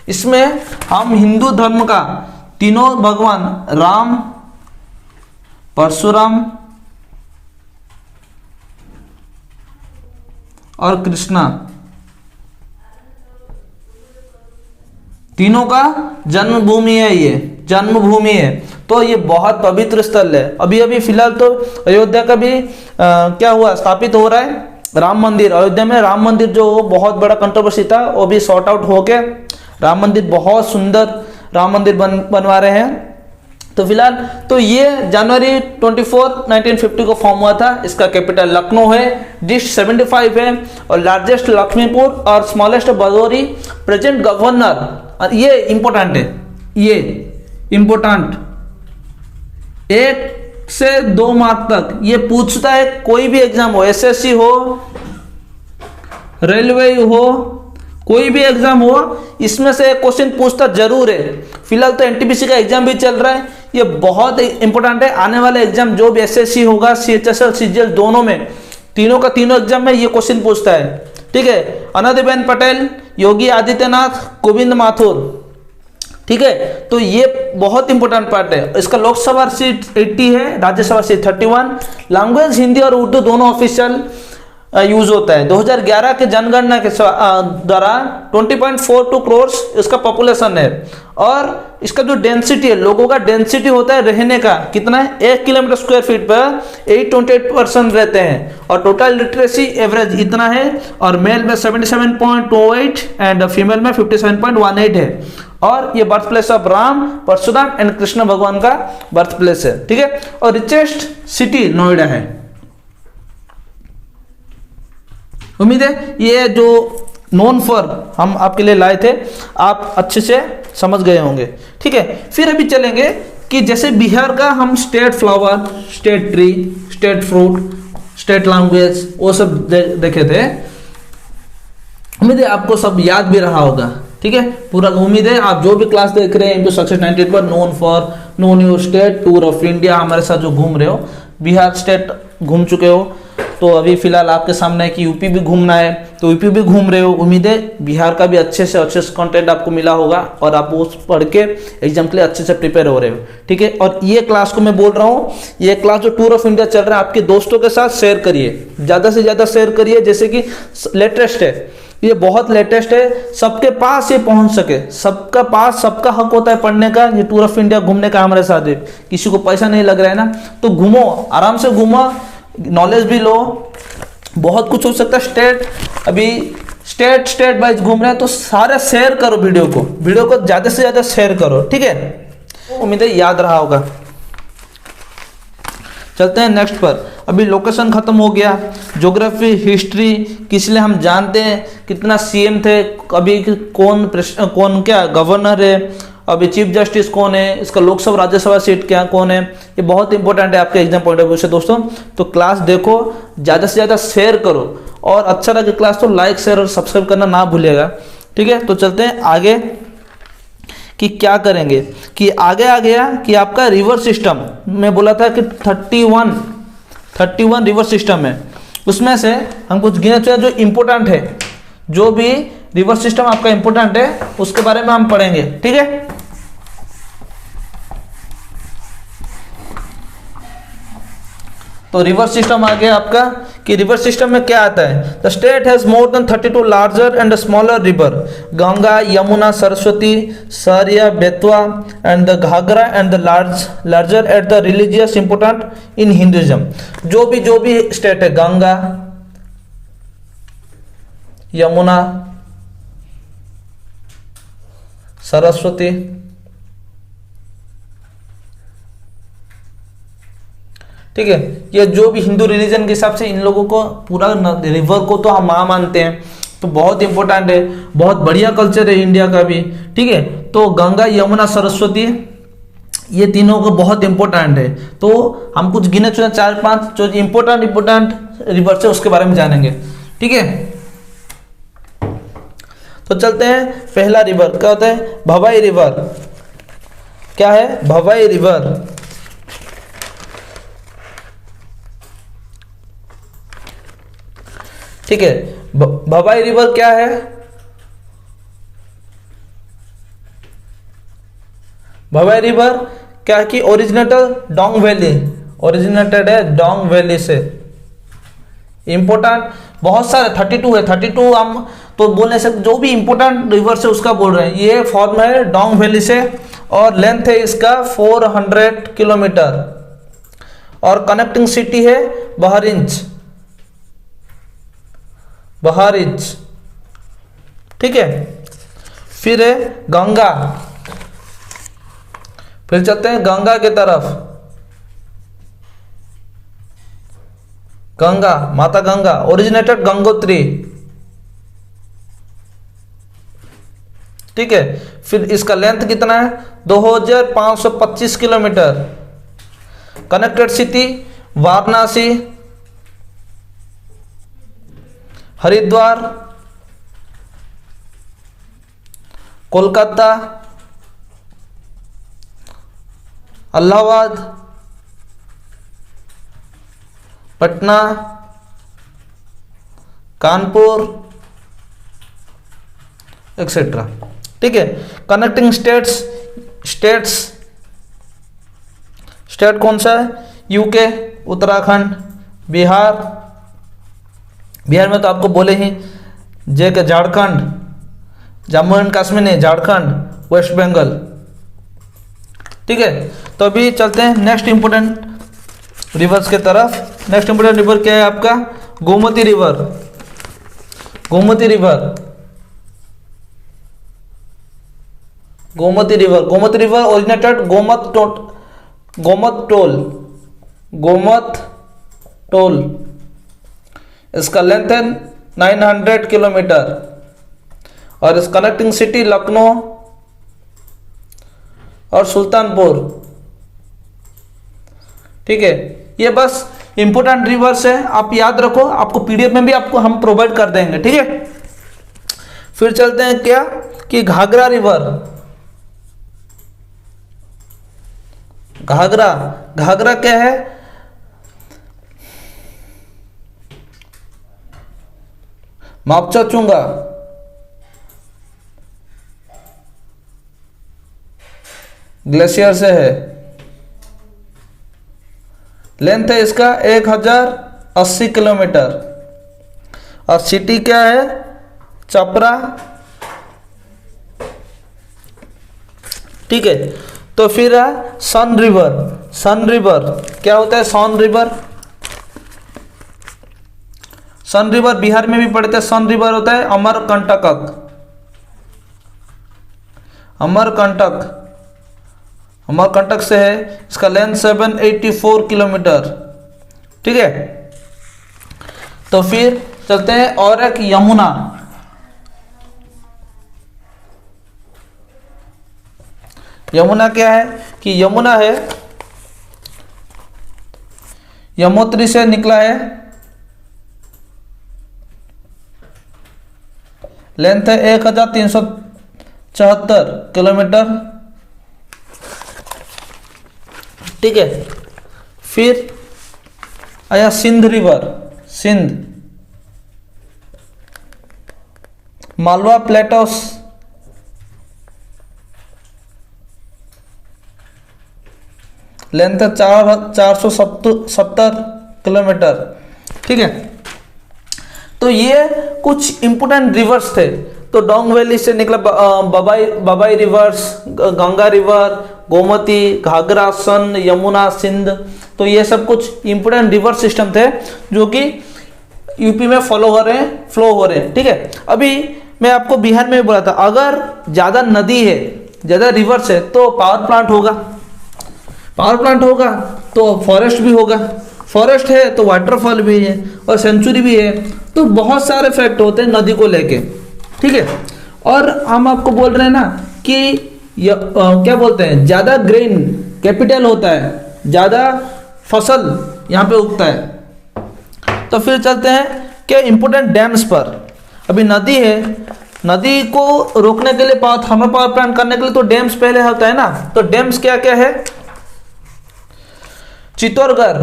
इसमें हम हिंदू धर्म का तीनों भगवान राम, परशुराम और कृष्णा, तीनों का जन्मभूमि है, ये जन्मभूमि है। तो ये बहुत पवित्र स्थल है। अभी फिलहाल तो अयोध्या का भी क्या हुआ, स्थापित हो रहा है राम मंदिर। अयोध्या में राम मंदिर जो बहुत बड़ा कंट्रोवर्सी था वो भी सॉर्ट आउट हो गया। राम मंदिर बहुत सुंदर राम मंदिर बनवा रहे हैं। तो फिलहाल तो ये जनवरी 24, 1950 को फॉर्म हुआ था। इसका कैपिटल लखनऊ है, डिस्ट्रिक्ट 75 है और लार्जेस्ट लक्ष्मीपुर और स्मॉलेस्ट भदोरी। प्रेजेंट गवर्नर, ये इंपॉर्टेंट है, ये इंपॉर्टेंट, 1 से 2 मार्क तक ये पूछता है, कोई भी एग्जाम हो, एसएससी हो, रेलवे हो, कोई भी एग्जाम हो इसमें से क्वेश्चन पूछता जरूर है। फिलहाल तो एनटीपीसी का एग्जाम भी चल रहा है, ये बहुत इंपॉर्टेंट है। आने वाले एग्जाम जो भी एसएससी होगा, सीएचएसएल, सीजीएल दोनों में, तीनों का तीनों एग्जाम में ये क्वेश्चन पूछता है। ठीक है, आनंदीबेन पटेल, योगी आदित्यनाथ, गोविंद माथुर। ठीक है, तो ये बहुत इंपॉर्टेंट पार्ट है। इसका लोकसभा सीट 80 है, राज्यसभा सीट 31। लैंग्वेज हिंदी और उर्दू दोनों ऑफिशियल यूज होता है। 2011 के जनगणना के द्वारा 20.42 करोड़ इसका पॉपुलेशन है। और इसका जो डेंसिटी है, लोगों का डेंसिटी होता है रहने का, कितना है, 1 किलोमीटर स्क्वायर फीट पर 828% रहते हैं। और टोटल लिटरेसी एवरेज इतना है, और मेल में 77.28 एंड फीमेल में 57.18 है। और ये birth place of Ram, Parshuram and Krishna भगवान का बर्थ प्लेस है। ठीक है, और रिचेस्ट सिटी नोएडा है। उम्मीद है ये जो नोन फॉर हम आपके लिए लाए थे आप अच्छे से समझ गए होंगे। ठीक है, फिर अभी चलेंगे कि जैसे बिहार का हम state flower, state tree, state fruit, state language वो सब देखे थे। उम्मीद है आपको सब याद भी रहा होगा। ठीक है, पूरा उम्मीद है आप जो भी क्लास देख रहे हैं इनटू सक्सेस 98 पर, known for, known your state, tour of India हमारे साथ जो घूम रहे हो, बिहार स्टेट घूम चुके हो, तो अभी फिलहाल आपके सामने है कि यूपी भी घूमना है, तो यूपी भी घूम रहे हो। उम्मीद है बिहार का भी अच्छे से कंटेंट आपको मिला होगा और आप वो पढ़ के एग्जाम के लिए अच्छे से प्रिपेयर हो रहे हो। ठीक है, और ये क्लास को मैं बोल रहा हूँ, ये क्लास जो टूर ऑफ इंडिया चल रहा है आपके दोस्तों के साथ शेयर करिए, ज़्यादा से ज़्यादा शेयर करिए, जैसे कि लेटेस्ट है, ये बहुत लेटेस्ट है, सबके पास ये पहुंच सके। सबका पास, सबका हक होता है पढ़ने का। ये टूर ऑफ इंडिया घूमने का हमारे साथ है, किसी को पैसा नहीं लग रहा है ना, तो घूमो, आराम से घूमो, नॉलेज भी लो, बहुत कुछ हो सकता है। स्टेट वाइज घूम रहे हैं तो सारे शेयर करो, वीडियो को ज्यादा से ज्यादा शेयर करो। ठीक है, उम्मीद है याद रहा होगा। चलते हैं नेक्स्ट पर। अभी लोकेशन खत्म हो गया, ज्योग्राफी, हिस्ट्री किस लिए हम जानते हैं, कितना सीएम थे, अभी कौन क्या गवर्नर है, अभी चीफ जस्टिस कौन है, इसका लोकसभा राज्यसभा सीट क्या कौन है, ये बहुत इंपॉर्टेंट है आपके एग्जाम पॉइंट ऑफ व्यू से दोस्तों। तो क्लास देखो, ज़्यादा से ज़्यादा शेयर करो, और अच्छा लगे क्लास तो लाइक, शेयर और सब्सक्राइब करना ना भूलिएगा। ठीक है, तो चलते हैं आगे कि क्या करेंगे। कि आगे आ गया कि आपका रिवर सिस्टम, मैं बोला था कि 31 रिवर सिस्टम है, उसमें से हम कुछ गिने चुने जो इम्पोर्टेंट है, जो भी रिवर सिस्टम आपका इंपॉर्टेंट है उसके बारे में हम पढ़ेंगे। ठीक है, तो रिवर सिस्टम आ गया आपका कि रिवर सिस्टम में क्या आता है। The state has more than 32 larger and smaller river, Ganga, Yamuna, Saraswati, Sarayu, Betwa and the Ghaghara and the larger at the religious important in Hinduism. जो भी स्टेट है, गंगा, यमुना, सरस्वती, ठीक है, ये जो भी हिंदू रिलीजन के हिसाब से इन लोगों को पूरा रिवर को तो हम मां मानते हैं, तो बहुत इंपॉर्टेंट है, बहुत बढ़िया कल्चर है इंडिया का भी। ठीक है, तो गंगा, यमुना, सरस्वती ये तीनों को बहुत इंपॉर्टेंट है। तो हम कुछ गिने चुने 4-5 जो इंपॉर्टेंट रिवर से उसके बारे में जानेंगे। ठीक है, तो चलते हैं। पहला रिवर क्या होता है, भवाई रिवर। क्या है, भवाई रिवर। ठीक है, भवाई रिवर क्या है, भवाई रिवर क्या है कि ओरिजिनेटेड है डोंग वैली से। इंपोर्टेंट बहुत सारे 32 है, 32 हम तो बोलने से जो भी इंपोर्टेंट रिवर से उसका बोल रहे हैं। ये फॉर्म है डोंग वैली से और लेंथ है इसका 400 किलोमीटर और कनेक्टिंग सिटी है बहरीच। ठीक है, फिर है गंगा, फिर चलते हैं गंगा की तरफ। गंगा, माता गंगा, ओरिजिनेटेड गंगोत्री। ठीक है, फिर इसका लेंथ कितना है 2525 kilometre. Connected CT Varanasi, Haridwar, Kolkata, Allahabad, Patna, Kanpur etcetera. ठीक है। कनेक्टिंग स्टेट्स, स्टेट कौन सा है? यूके, उत्तराखंड, बिहार, बिहार में तो आपको बोले ही जे के झारखंड, जम्मू एंड कश्मीर नहीं, झारखंड, वेस्ट बंगाल। ठीक है। तो अभी चलते हैं नेक्स्ट इंपोर्टेंट रिवर्स के तरफ। नेक्स्ट इंपोर्टेंट रिवर क्या है आपका? Gomti river. Gomti river, Gomti river, Gomti river originated Gomat Tal. इसका लेंथ है 900 किलोमीटर और इस कनेक्टिंग सिटी लखनऊ और सुल्तानपुर। ठीक है। ये बस इंपोर्टेंट रिवर्स है, आप याद रखो, आपको पीडीएफ में भी आपको हम प्रोवाइड कर देंगे। ठीक है। फिर चलते हैं क्या कि घाघरा रिवर। घाघरा क्या है? मापचा चुंगा, ग्लेशियर से है। लेंथ है इसका 1080 किलोमीटर और सिटी क्या है? चपरा। ठीक है। तो फिर है सन रिवर क्या होता है? सन रिवर बिहार में भी पड़ता है। सन रिवर होता है अमरकंटक से है। इसका लेंथ 784 किलोमीटर। ठीक है। तो फिर चलते हैं और एक यमुना। यमुना क्या है कि यमुना है यमुनोत्री से निकला है। लेंथ है 1374 किलोमीटर। ठीक है। फिर आया Sindh river, Malwa plateaus. Length है 470 किलोमीटर। ठीक है। तो ये कुछ इंपोर्टेंट रिवर्स थे। तो डोंग वैली से निकला बबाई रिवर्स, गंगा रिवर, गोमती, घाघरा, सन, यमुना, सिंध। तो ये सब कुछ इंपोर्टेंट रिवर सिस्टम थे जो कि यूपी में फ्लो हो रहे हैं। ठीक है। अभी मैं आपको बिहार में भी बोला था, अगर ज़्यादा नदी है, ज़्यादा रिवर्स है तो पावर प्लांट होगा तो फॉरेस्ट भी होगा, फॉरेस्ट है तो वाटरफॉल भी है और सेंचुरी भी है। तो बहुत सारे फैक्ट होते हैं नदी को लेके। ठीक है। और हम आपको बोल रहे हैं ना कि क्या बोलते हैं, ज़्यादा ग्रेन कैपिटल होता है, ज़्यादा फसल यहाँ पे उगता है। तो फिर चलते हैं क्या इंपोर्टेंट डैम्स पर। अभी नदी है, नदी को रोकने के लिए थर्मल पावर प्लांट करने के लिए तो डैम्स पहले होता है ना। तो डैम्स क्या क्या है? चित्तौड़गढ़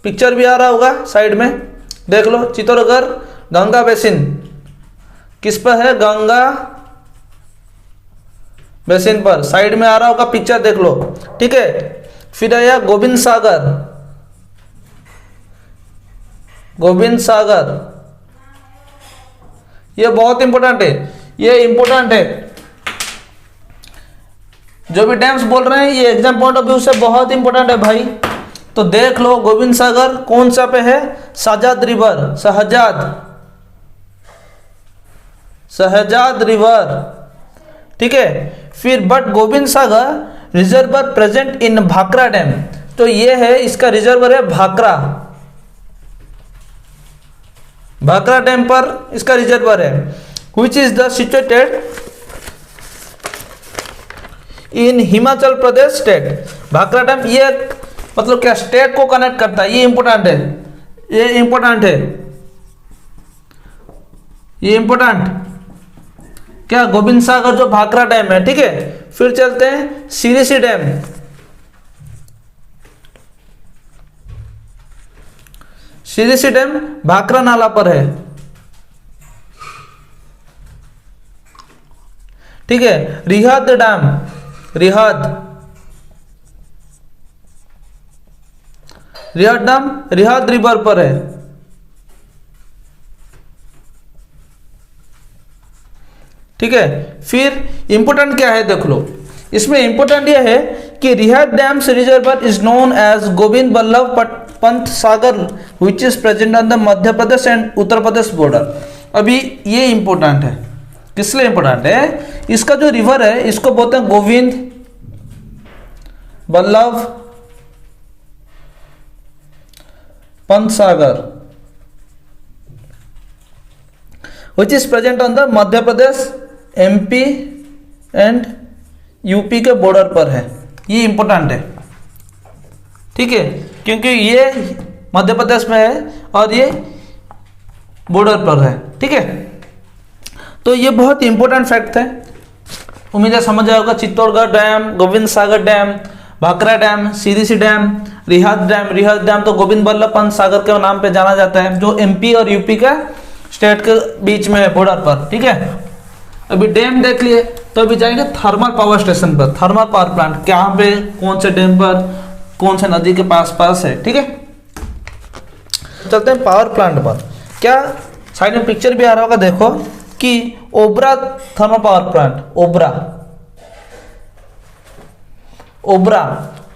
पिक्चर भी आ रहा होगा साइड में, देख लो। चित्तौड़गढ़ गंगा बेसिन किस पर है? गंगा बेसिन पर, साइड में आ रहा होगा पिक्चर, देख लो। ठीक है। फिर आया गोविंद सागर, ये बहुत इंपॉर्टेंट है, जो भी डैम्स बोल रहे हैं ये एग्जाम पॉइंट ऑफ व्यू से बहुत इंपॉर्टेंट है भाई। तो देख लो गोविंद सागर कौन सा पे है? शहजाद रिवर। ठीक है। फिर but Govind Sagar reservoir present in Bhakra dam. तो ये है, इसका रिजर्वर है भाखरा डैम पर इसका रिजर्वर है, which is the situated in Himachal Pradesh state. Bhakra dam ये मतलब क्या स्टेट को कनेक्ट करता है, ये इंपॉर्टेंट है। ये इंपॉर्टेंट क्या, गोविंद सागर जो भाखड़ा डैम है, ठीक है। फिर चलते हैं सीरीसी डैम। सीरीसी डैम भाखड़ा नाला पर है, ठीक है। रिहद डैम, रिहद डैम रिहद रिवर पर है, ठीक है। फिर इंपोर्टेंट क्या है देख लो, इसमें इंपोर्टेंट यह है कि Rihand dam reservoir is known as Govind Ballabh Pant Sagar which is present on the Madhya Pradesh and Uttar Pradesh border. अभी ये इंपोर्टेंट है, किस लिए इंपोर्टेंट है, इसका जो रिवर है इसको बोलते हैं Govind Ballabh Pant Sagar which is present on the Madhya Pradesh, MP and UP के बॉर्डर पर है। ये इंपॉर्टेंट है, ठीक है, क्योंकि ये मध्य प्रदेश में है और ये बॉर्डर पर है, ठीक है। तो ये बहुत इंपॉर्टेंट फैक्ट है, उम्मीद है समझ आएगा। Chittorgarh dam, Govind Sagar dam, Bhakra dam, सीरीसी डैम, रिहद डैम तो गोविंद बल्लभ पंत सागर के नाम पे जाना जाता है, जो एमपी और यूपी का स्टेट के बीच में है, बॉर्डर पर, ठीक है। अभी डैम देख लिए, तो अभी जाएंगे थर्मल पावर स्टेशन पर। थर्मल पावर प्लांट कहाँ पे, कौन से डैम पर, कौन से नदी के पास है, ठीक है। चलते हैं पावर प्लांट पर। क्या साइड में पिक्चर भी आ रहा होगा, देखो कि Obra thermal power plant,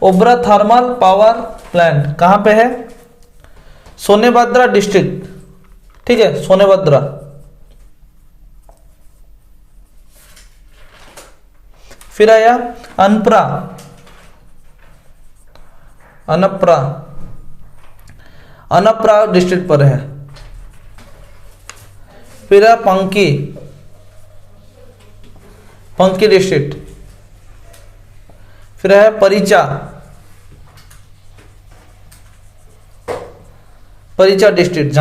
Obra thermal power plant कहाँ पे है, सोनेभद्रा डिस्ट्रिक्ट, ठीक है, सोनेभद्रा। फिर आया अनपरा डिस्ट्रिक्ट पर है। फिर है पंकी डिस्ट्रिक्ट। फिर है परिचा डिस्ट्रिक्ट,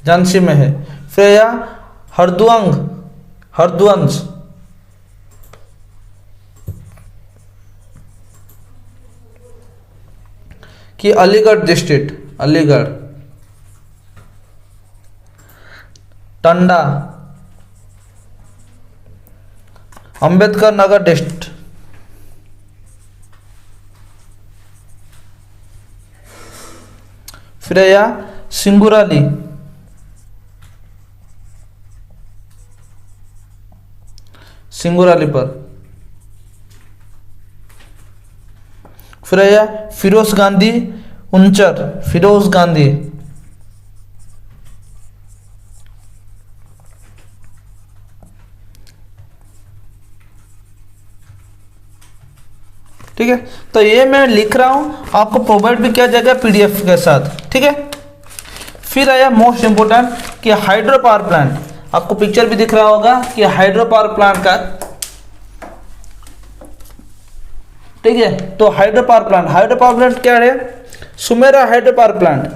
झांसी में है। फिर है हरद्वांस, कि अलीगढ़ डिस्ट्रिक्ट, अलीगढ़। टंडा, अंबेडकर नगर डिस्ट्रिक्ट। फिर है सिंगुराली, पर। फिर है फिरोज गांधी उंचर, ठीक है। तो ये मैं लिख रहा हूं, आपको प्रोवाइड भी किया जाएगा पीडीएफ के साथ, ठीक है। फिर आया मोस्ट इंपोर्टेंट कि हाइड्रो पावर प्लांट, आपको पिक्चर भी दिख रहा होगा कि हाइड्रो पावर प्लांट का, ठीक है। तो हाइड्रो पावर प्लांट क्या है, सुमेरा हाइड्रो पावर प्लांट,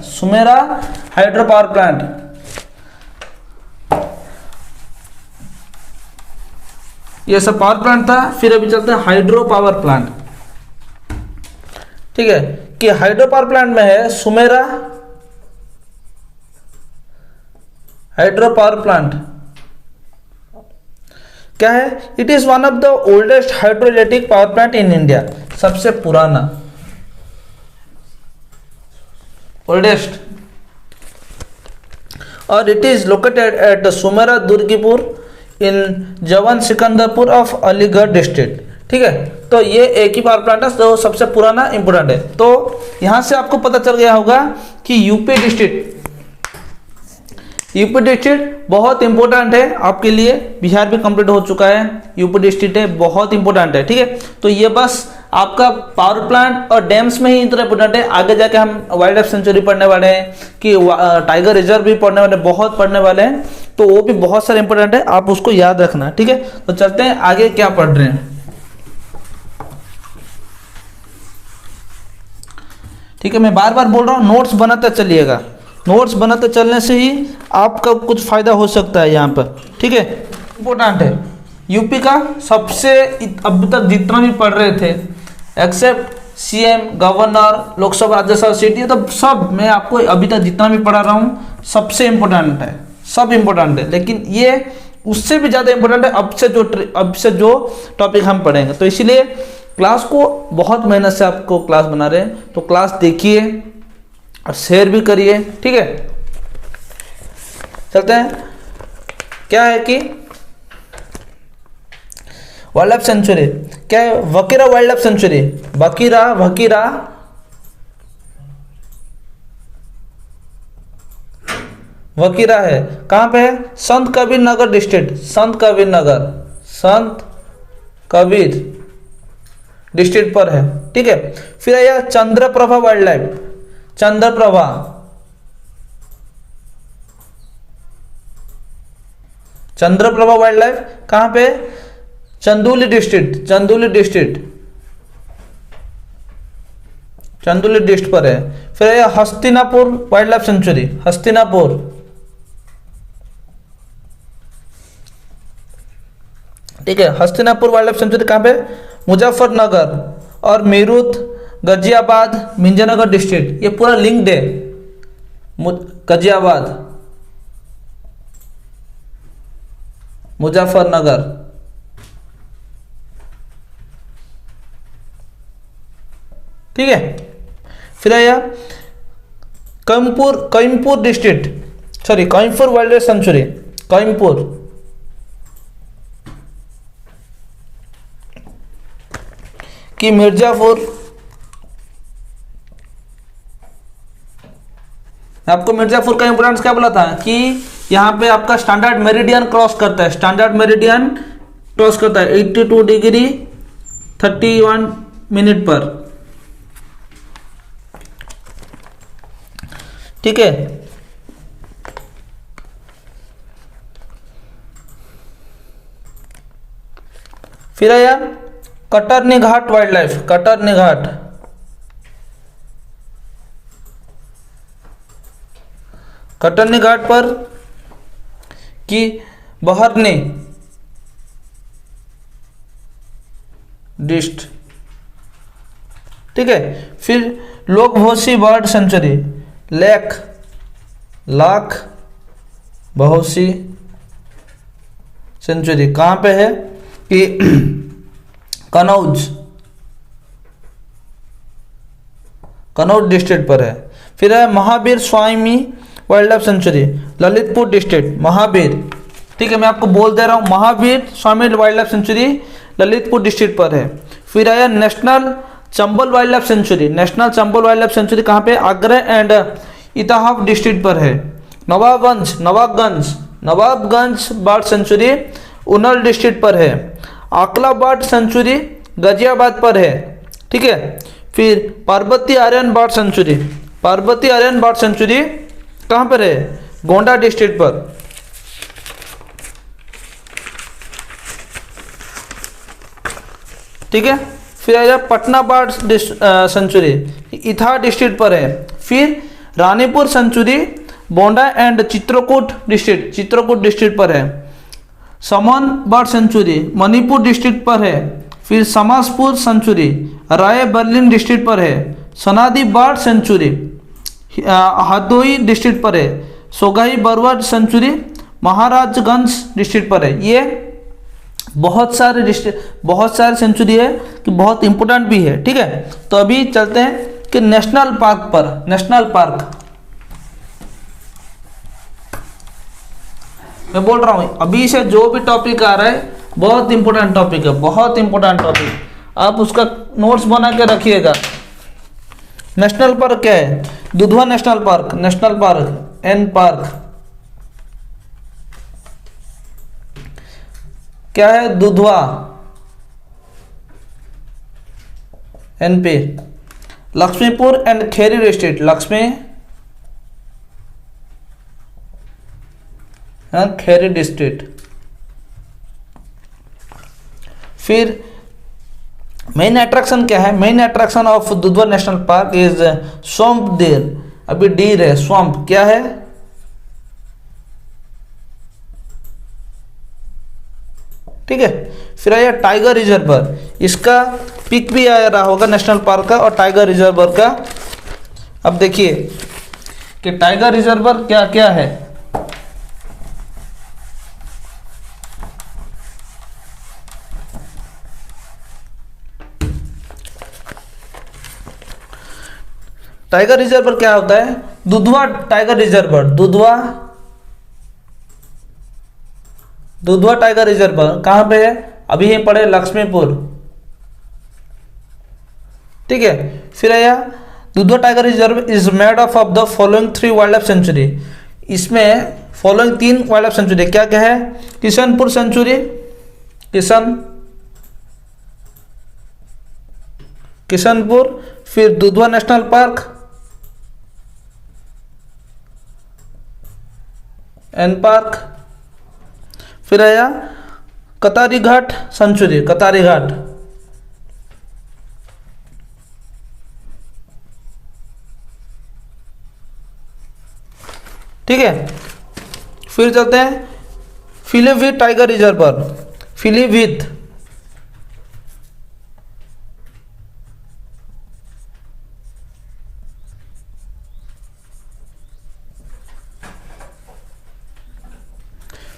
ये सब पावर प्लांट था। फिर अभी चलते हैं हाइड्रो पावर प्लांट, ठीक है, कि हाइड्रो पावर प्लांट में है सुमेरा हाइड्रो पावर प्लांट। क्या है, it is one of the oldest hydroelectric power plant in India, सबसे पुराना, ओल्डेस्ट। और इट इज लोकेटेड एट सुमेरा दुर्गीपुर इन जवान सिकंदरपुर ऑफ अलीगढ़ डिस्ट्रिक्ट, ठीक है। तो ये एक ही पावर प्लांट है, तो सबसे पुराना इंपोर्टेंट है। तो यहां से आपको पता चल गया होगा कि यूपी डिस्ट्रिक्ट बहुत इंपॉर्टेंट है आपके लिए। बिहार भी कंप्लीट हो चुका है, यूपी डिस्ट्रिक्ट है, बहुत इंपॉर्टेंट है, ठीक है। तो ये बस आपका पावर प्लांट और डैम्स में ही इतना इंपॉर्टेंट है। आगे जाके हम वाइल्ड लाइफ सेंचुरी पढ़ने वाले हैं, कि टाइगर रिजर्व भी पढ़ने वाले, बहुत पढ़ने वाले हैं, तो वो भी बहुत सारे इंपॉर्टेंट है, आप उसको याद रखना, ठीक है। तो चलते हैं आगे क्या पढ़ रहे हैं, ठीक है। मैं बार बार बोल रहा हूँ, नोट्स बनाते चलिएगा, नोट्स बनाते चलने से ही आपका कुछ फ़ायदा हो सकता है यहाँ पर, ठीक है। इम्पोर्टेंट है यूपी का सबसे, अब तक जितना भी पढ़ रहे थे except CM, governor, Lok Sabha, Rajya Sabha seat, ये तो सब मैं आपको अभी तक जितना भी पढ़ा रहा हूँ सबसे इम्पोर्टेंट है, सब इम्पोर्टेंट है। लेकिन ये उससे भी ज़्यादा इम्पोर्टेंट है अब से जो टॉपिक हम पढ़ेंगे। तो इसीलिए क्लास को बहुत मेहनत से आपको क्लास बना रहे हैं, तो क्लास देखिए और शेयर भी करिए, ठीक है। चलते हैं, क्या है कि वाइल्ड लाइफ सेंचुरी क्या है, वकीरा वाइल्ड लाइफ सेंचुरी, वकीरा वकीरा है, कहाँ पे है, संत कबीर नगर डिस्ट्रिक्ट, संत कबीर डिस्ट्रिक्ट पर है, ठीक है। फिर आया Chandraprabha wild life, Chandraprabha wild life कहाँ पे, चंदौली डिस्ट्रिक्ट पर है। फिर आया हस्तिनापुर वाइल्ड लाइफ सेंचुरी, ठीक है। हस्तिनापुर वाइल्ड लाइफ सेंचुरी कहाँ पे, मुजफ्फरनगर और मीरठ, गाजियाबाद, मिंजनगर डिस्ट्रिक्ट, ये पूरा लिंक्ड है। गाजियाबाद, मुजफ्फरनगर, ठीक है। फिर आया Coimbatore district, Coimbatore wild life century, Coimbatore, कि मिर्जापुर, आपको मिर्जापुर का इंपोर्टेंस क्या बोला था कि यहाँ पे आपका स्टैंडर्ड मेरिडियन क्रॉस करता है, 82 डिग्री 31 मिनट पर, ठीक है। फिर आया कटरनी घाट वाइल्ड लाइफ, कटरनी घाट पर कि बहरनी डिस्ट, ठीक है। फिर लोकभोसी bird sanctuary, Lakh Bahosi sanctuary कहाँ पे है कि कनौज डिस्ट्रिक्ट पर है। फिर है Mahavir Swami wild life sanctuary, Lalitpur district, Mahavir, ठीक है, मैं आपको बोल दे रहा हूँ, Mahavir Swami wild life sanctuary Lalitpur district पर है। फिर आया national Chambal wild life sanctuary, कहाँ पे, आगरा एंड इटाहाफ डिस्ट्रिक्ट पर है। Nawabganj bird sanctuary Unnao district पर है। आकला बर्ड सेंचुरी गाजियाबाद पर है, ठीक है। फिर पार्वती आर्यन बर्ड सेंचुरी कहाँ पर है, गोंडा डिस्ट्रिक्ट पर, ठीक है। फिर आया Patna bird sanctuary Etah district पर है। फिर Ranipur sanctuary Banda and Chitrakoot district पर है। Saman bird sanctuary Manipur district पर है। फिर समासपुर सेंचुरी राय बर्लिन डिस्ट्रिक्ट पर है। Sandi bird sanctuary Hardoi district पर है। सोगाई बरवाड सेंचुरी महाराजगंज डिस्ट्रिक्ट पर है। ये बहुत सारे सेंचुरी है कि बहुत इंपॉर्टेंट भी है, ठीक है। तो अभी चलते हैं कि नेशनल पार्क पर। मैं बोल रहा हूँ अभी से जो भी टॉपिक आ रहा है बहुत इंपॉर्टेंट टॉपिक है, बहुत इंपॉर्टेंट टॉपिक, आप उसका नोट्स बना के रखिएगा। नेशनल पार्क क्या है, Dudhwa national park, N park क्या है, Dudhwa NP. Lakshmipur and Kheri district, Kheri district. फिर मेन अट्रैक्शन क्या है, main attraction of Dudhwa national park is swamp deer, अभी डीर है, स्वम्प क्या है, ठीक है। फिर आया टाइगर रिजर्व, इसका पिक भी आ रहा होगा नेशनल पार्क का और टाइगर रिजर्व का। अब देखिए कि टाइगर रिजर्व क्या क्या है। टाइगर रिजर्व क्या होता है, Dudhwa tiger reserve, Dudhwa tiger reserve कहाँ पे है, अभी ये पड़े लक्ष्मीपुर, ठीक है। फिर आया Dudhwa tiger reserve is made of the following 3 wild life sanctuary, इसमें फॉलोइंग 3 वाइल्ड लाइफ सेंचुरी क्या क्या है, किशनपुर सेंचुरी, किशनपुर, फिर Dudhwa national park N park, फिर आया कतारी घाट सेंचुरी, कतारी घाट, ठीक है। फिर चलते हैं पीलीभीत टाइगर रिजर्व पर, पीलीभीत,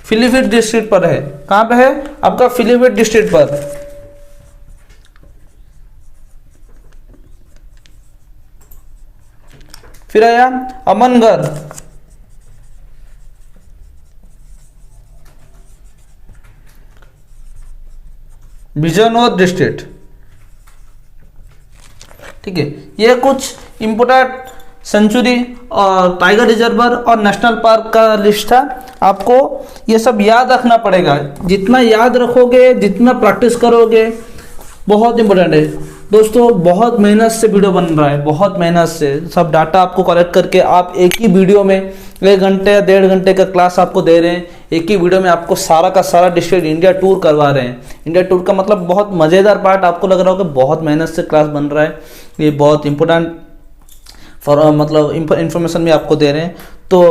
पीलीभीत डिस्ट्रिक्ट पर है, कहां पे है आपका, पीलीभीत डिस्ट्रिक्ट पर। फिर आया अमनगढ़, बिजनौर डिस्ट्रिक्ट, ठीक है। ये कुछ इंपोर्टेंट सेंचुरी और टाइगर रिजर्व और नेशनल पार्क का लिस्ट था। आपको ये सब याद रखना पड़ेगा, जितना याद रखोगे, जितना प्रैक्टिस करोगे, बहुत इंपॉर्टेंट है दोस्तों। बहुत मेहनत से वीडियो बन रहा है, बहुत मेहनत से सब डाटा आपको कलेक्ट करके आप एक ही वीडियो में 1 घंटे या 1.5 घंटे का क्लास आपको दे रहे हैं। एक ही वीडियो में आपको सारा का सारा डिस्ट्रिक्ट इंडिया टूर करवा रहे हैं। इंडिया टूर का मतलब बहुत मज़ेदार पार्ट आपको लग रहा होगा, बहुत मेहनत से क्लास बन रहा है, ये बहुत इंपॉर्टेंट मतलब इंफॉर्मेशन भी आपको दे रहे हैं। तो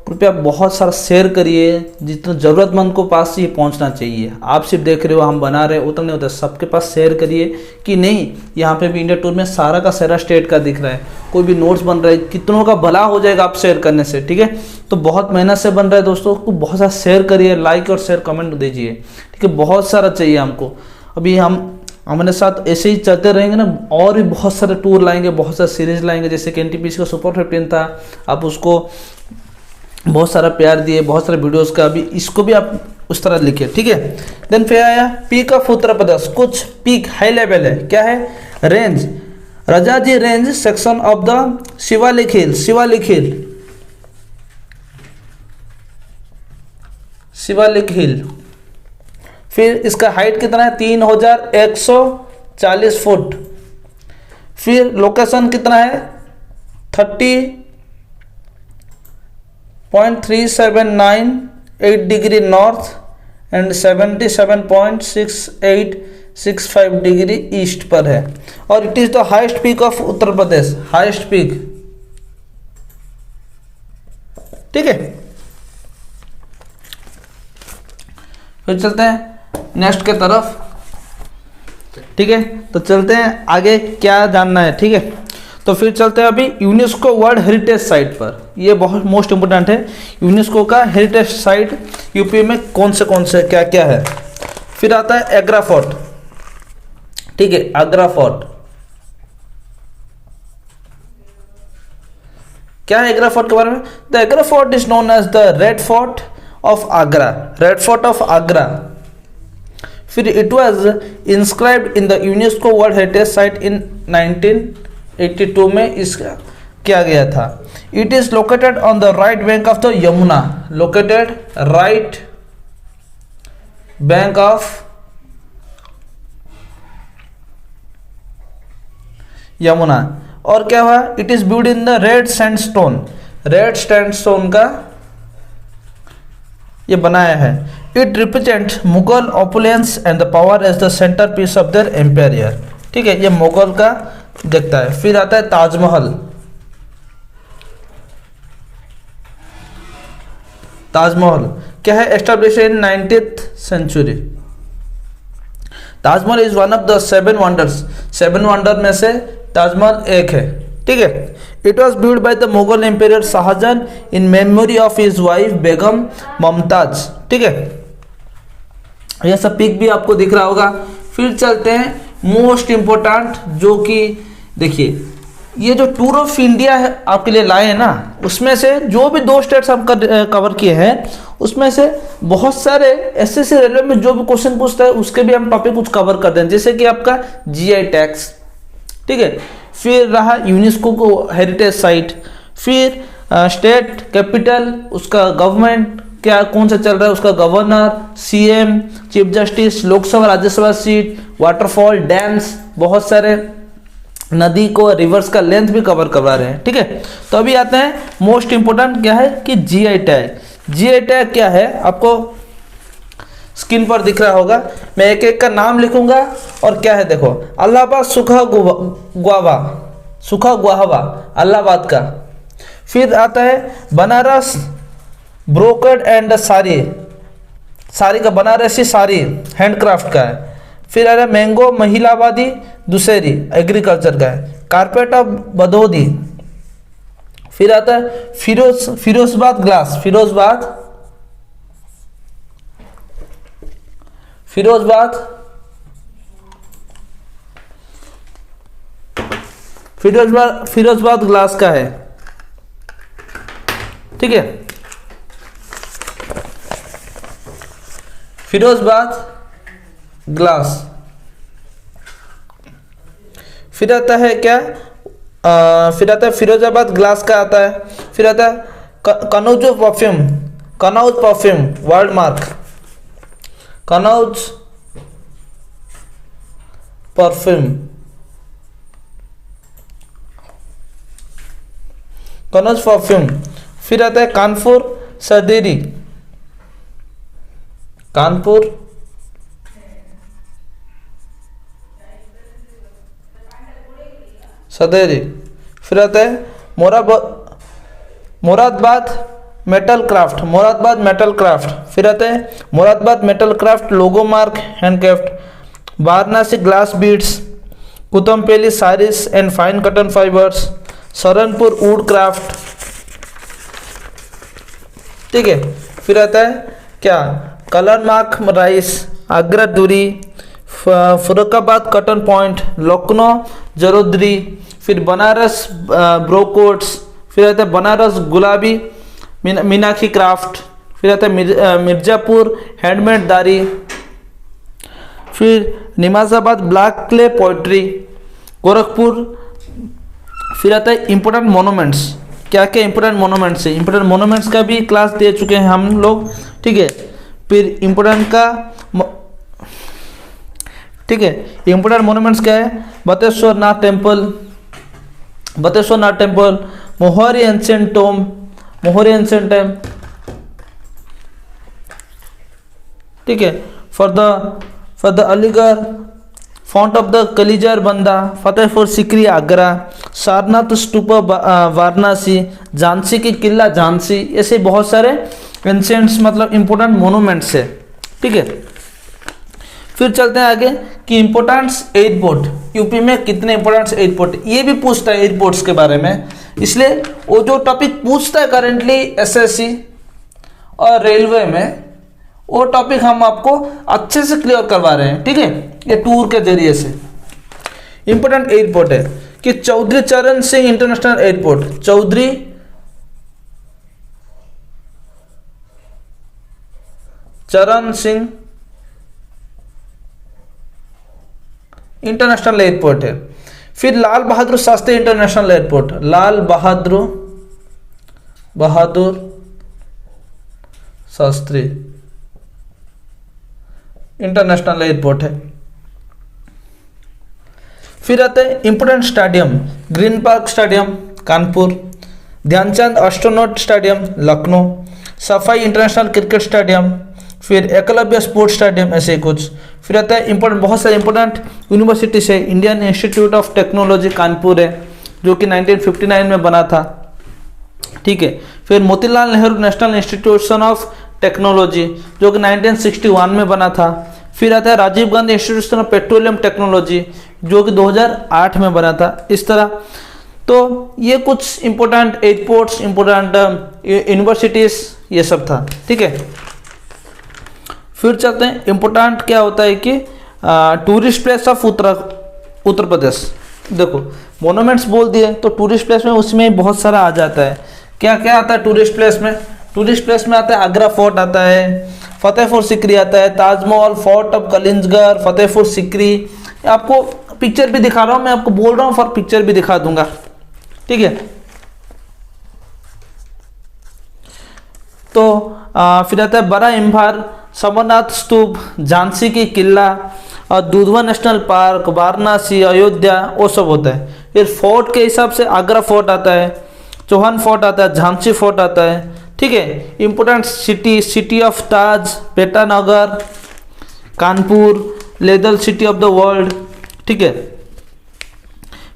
कृपया बहुत सारा शेयर करिए, जितना ज़रूरतमंद को पास ये पहुंचना चाहिए। आप सिर्फ देख रहे हो हम बना रहे हो, उतना नहीं होता, सबके पास शेयर करिए कि नहीं यहाँ पे भी इंडिया टूर में सारा का सारा स्टेट का दिख रहा है, कोई भी नोट्स बन रहा है, कितनों का भला हो जाएगा आप शेयर करने से, ठीक है। तो बहुत मेहनत से बन रहा है दोस्तों, तो बहुत सारा शेयर करिए, लाइक और शेयर कमेंट दीजिए, ठीक है। बहुत सारा चाहिए हमको। अभी हम हमारे साथ ऐसे ही चलते रहेंगे ना, और भी बहुत सारे टूर लाएंगे, बहुत सारे सीरीज लाएंगे। जैसे कि एनटीपीसी का सुपर 15 था, आप उसको बहुत सारा प्यार दिए, बहुत सारे वीडियोस का, अभी इसको भी आप उस तरह लिखिए, ठीक है। देन फिर आया पीक ऑफ उत्तर प्रदेश, कुछ पीक हाई लेवल है, क्या है, range, Rajaji range section of the Shivalik hill, Shivalik hill. फिर इसका हाइट कितना है, 3140 फुट। फिर लोकेशन कितना है, 30.3798 degree north and 77.6865 degree east पर है। और it is the highest peak of Uttar Pradesh, highest peak, ठीक है। फिर चलते हैं नेक्स्ट के तरफ, ठीक है। तो चलते हैं आगे, क्या जानना है, ठीक है। तो फिर चलते हैं अभी यूनेस्को वर्ल्ड हेरिटेज साइट पर। ये बहुत मोस्ट इंपोर्टेंट है, यूनेस्को का हेरिटेज साइट यूपी में कौन से क्या क्या है। फिर आता है आगरा फोर्ट, ठीक है, आगरा फोर्ट, क्या है आगरा फोर्ट के बारे में, the Agra fort is known as the red fort of Agra, red fort of Agra. फिर it was inscribed in the UNESCO world heritage site in 1982 में इसका किया गया था। It is located on the right bank of the Yamuna, located right bank of Yamuna. और क्या हुआ, it is build in the red sandstone, red sandstone का ये बनाया है। It represent Mughal opulence and the power as the centre piece of their empire, ठीक है, ये मुगल का देखता है। फिर आता है ताजमहल, ताजमहल क्या है, establish in 19th century. Taj Mahal is one of the 7 wonders, 7 wonder में से ताजमहल एक है, ठीक है। It was build by the Mughal empire Shah Jahan in memory of his wife Begum Mumtaz, ठीक है। यह सब पिक भी आपको दिख रहा होगा। फिर चलते हैं मोस्ट इम्पोर्टेंट, जो कि देखिए ये जो टूर ऑफ इंडिया है आपके लिए लाए हैं ना, उसमें से जो भी 2 स्टेट्स हम कवर किए हैं उसमें से बहुत सारे एसएससी रेलवे में जो भी क्वेश्चन पूछता है उसके भी हम टॉपिक कुछ कवर कर दें, जैसे कि आपका जीआई टैक्स, ठीक है। फिर रहा यूनेस्को को हेरिटेज साइट, फिर स्टेट कैपिटल, उसका गवर्नमेंट क्या कौन सा चल रहा है, उसका governor, CM, chief justice, Lok Sabha Rajya Sabha seat, waterfall, dams, बहुत सारे नदी को रिवर्स का लेंथ भी कवर करवा रहे हैं, ठीक है। तो अभी आते हैं मोस्ट इंपोर्टेंट क्या है कि जीआई टैग। जीआई टैग क्या है आपको स्क्रीन पर दिख रहा होगा, मैं एक एक का नाम लिखूंगा और क्या है देखो, इलाहाबाद सूखा गुआवा, सूखा गुआवा इलाहाबाद का। फिर आता है बनारस ब्रोकेड एंड साड़ी, साड़ी का बनारसी साड़ी हैंडक्राफ्ट का है। फिर आ रहा है मैंगो महिलावादी दुसेरी एग्रीकल्चर का है। Carpet of Bhadohi. फिर आता है फिरोजबाद ग्लास, फिरोजबाद फिरोजबाद ग्लास का है, ठीक है। फिरोजबाद ग्लास। फिर आता है क्या, फिर आता है फिरोजाबाद ग्लास का आता है। फिर आता है Kannauj perfume, Kannauj perfume world mark, Kannauj perfume, Kannauj perfume. फिर आता है कानपुर सदेरी, कानपुर सदेरी। फिर आता है Moradabad metal craft, Moradabad metal craft. फिर आता है Moradabad metal craft logo mark handcraft. Varanasi glass beads, कुतुमपेली saris and fine cotton fibers, Saharanpur wood craft, ठीक है। फिर आता है क्या कलर मार्क राइस, आगरा दूरी, फरुखाबाद कॉटन पॉइंट, लखनऊ जरोदरी। फिर बनारस ब्रोकोट्स। फिर आता है बनारस गुलाबी मीनाक्षी क्राफ्ट। फिर आता है मिर्जापुर हैंडमेड दारी। फिर निमाजाबाद ब्लैक क्ले पोइट्री, गोरखपुर। फिर आता है इम्पोर्टेंट मोनूमेंट्स, क्या क्या इम्पोर्टेंट मोनूमेंट्स है, इम्पोर्टेंट मोनूमेंट्स का भी क्लास दे चुके हैं हम लोग, ठीक है। फिर इम्पोर्टेंट का, ठीक है, इम्पोर्टेंट मोनूमेंट्स क्या है, बतेश्वर नाथ टेम्पल, बतेश्वर नाथ टेम्पल, मोहरी एंशिएंट टोम, मोहरी एंशिएंट टेम्पल, ठीक है। For the Aligarh fort of the Kalinjar Banda, Fatehpur Sikri Agra, Sarnath स्तूप वाराणसी, झांसी की किला झांसी, ऐसे बहुत सारे एंशिएंट्स मतलब इंपॉर्टेंट मोनूमेंट्स है, ठीक है। फिर चलते हैं आगे कि इंपॉर्टेंट्स एयरपोर्ट, यूपी में कितने इंपॉर्टेंट्स एयरपोर्ट, ये भी पूछता है एयरपोर्ट्स के बारे में, इसलिए वो जो टॉपिक पूछता है करेंटली एसएससी और रेलवे में, वो टॉपिक हम आपको अच्छे से क्लियर करवा रहे हैं, ठीक है, ये टूर के जरिए से। इंपॉर्टेंट एयरपोर्ट है कि चौधरी चरण सिंह इंटरनेशनल एयरपोर्ट, चौधरी चरण सिंह इंटरनेशनल एयरपोर्ट है। फिर Lal Bahadur Shastri international airport, Lal Bahadur Shastri international airport है। फिर आते हैं important stadium, green park stadium Kanpur, Dhyanchand astronaut stadium Lucknow, Saifai international cricket stadium, फिर एकलव्य स्पोर्ट्स स्टेडियम, ऐसे कुछ। फिर आता है इंपॉर्टेंट, बहुत सारे इंपॉर्टेंट यूनिवर्सिटी से, Indian institute of technology Kanpur है जो कि 1959 में बना था, ठीक है। फिर Motilal Nehru national institution of technology जो कि 1961 में बना था। फिर आता है Rajiv Gandhi institution of petroleum technology जो कि 2008 में बना था। इस तरह तो ये कुछ इंपॉर्टेंट एयरपोर्ट्स, इंपॉर्टेंट यूनिवर्सिटीज ये सब था, ठीक है। फिर चलते हैं इंपॉर्टेंट क्या होता है कि tourist place of Uttar Pradesh. देखो मोनूमेंट्स बोल दिए तो टूरिस्ट प्लेस में उसमें बहुत सारा आ जाता है। क्या क्या आता है टूरिस्ट प्लेस में? टूरिस्ट प्लेस में आता है आगरा फोर्ट आता है, फतेहपुर सिकरी आता है, ताजमहल, फोर्ट ऑफ कलिंजगढ़, फतेहपुर सिकरी। आपको पिक्चर भी दिखा रहा हूँ, मैं आपको बोल रहा हूँ फॉर पिक्चर भी दिखा दूंगा, ठीक है। तो फिर आता है बड़ा इम्फाल, समरनाथ स्तूप, झांसी की किला और दुधवा नेशनल पार्क, वाराणसी, अयोध्या वो सब होता है। फिर फोर्ट के हिसाब से आगरा फोर्ट आता है, चौहान फोर्ट आता है, झांसी फोर्ट आता है, ठीक है। Important city, city of Taj, पेटानगर, Kanpur, leather city of the world, ठीक है।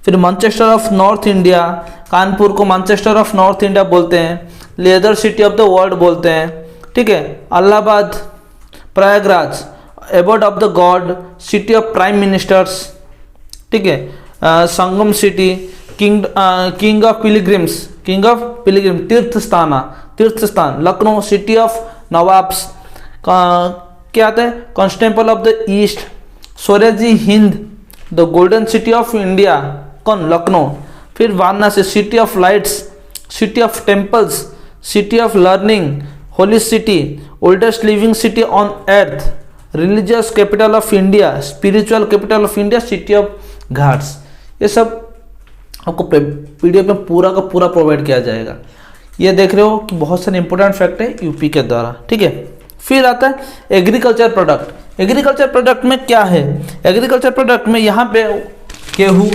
फिर Manchester of north India, Kanpur को मैनचेस्टर ऑफ नॉर्थ इंडिया बोलते हैं, leather city of the world बोलते हैं, ठीक है। Allahabad, Prayagraj, abode of the god, city of prime ministers, ठीक है। Sangam city, king of pilgrims, तीर्थ स्थान, लखनऊ, सिटी ऑफ नवाब्स, क्या आता है Constantinople of the east, स्वराजी Hind, the golden city of India, कौन? लखनऊ। फिर Varanasi, city of lights, city of temples, city of learning, holy city, oldest living city on earth, religious capital of India, spiritual capital of India, city of ghats. ये सब आपको PDF में पूरा का पूरा provide किया जाएगा। ये देख रहे हो कि बहुत सारे इंपॉर्टेंट फैक्ट है यूपी के द्वारा, ठीक है। फिर आता है एग्रीकल्चर प्रोडक्ट। एग्रीकल्चर प्रोडक्ट में क्या है? एग्रीकल्चर प्रोडक्ट में यहाँ पे गेहूं,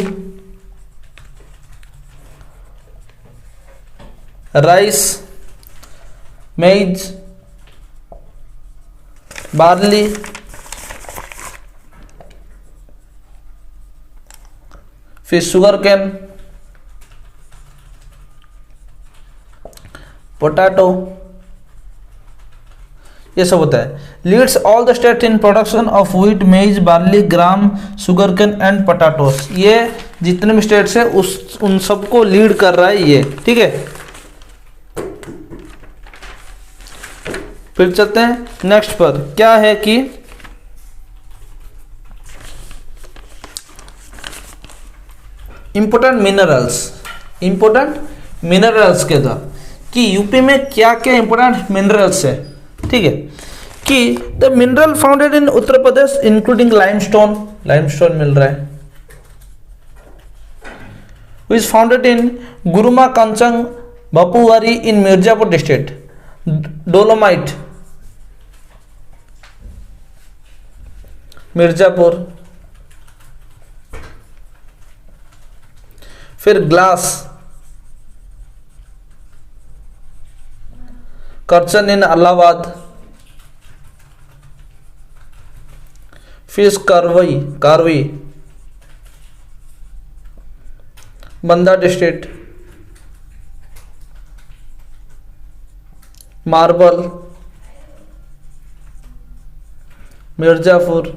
राइस, मेज, बार्ली, फिर शुगर कैन, पोटैटो, ये सब होता है। Leads all the state in production of wheat, maize, barley, gram, sugar cane and potatoes. ये जितने भी स्टेट्स है उन सबको लीड कर रहा है ये, ठीक है। फिर चलते हैं नेक्स्ट पर, क्या है कि इंपॉर्टेंट मिनरल्स के द्वारा कि यूपी में क्या क्या इंपॉर्टेंट मिनरल्स है, ठीक है। कि the mineral founded in Uttar Pradesh including limestone मिल रहा है, which is founded in गुरुमा कंचन बपुआरी in Mirzapur district, dolomite Mirzapur, फिर ग्लास करचन इन इलाहाबाद, फिर Karvi Banda district, marble Mirzapur,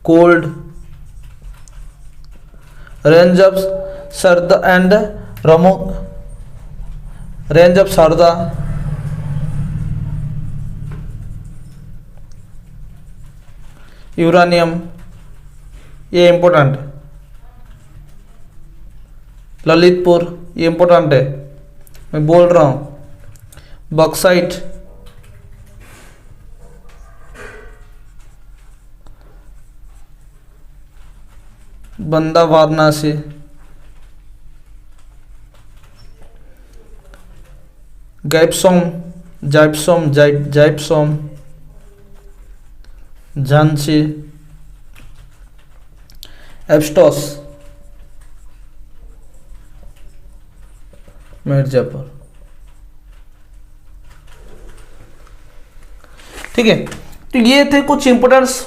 coal range of Sarda and रमो, रेंज ऑफ सरदा, यूरानियम, ये इंपॉर्टेंट, ललितपुर ये इंपॉर्टेंट है, मैं बोल रहा हूं, बॉक्साइट, बंदा वाराणसी, जाइप्सोम झांसी, एब्स्टॉस मिर्जापुर, ठीक है। तो ये थे कुछ इंपोर्टेंस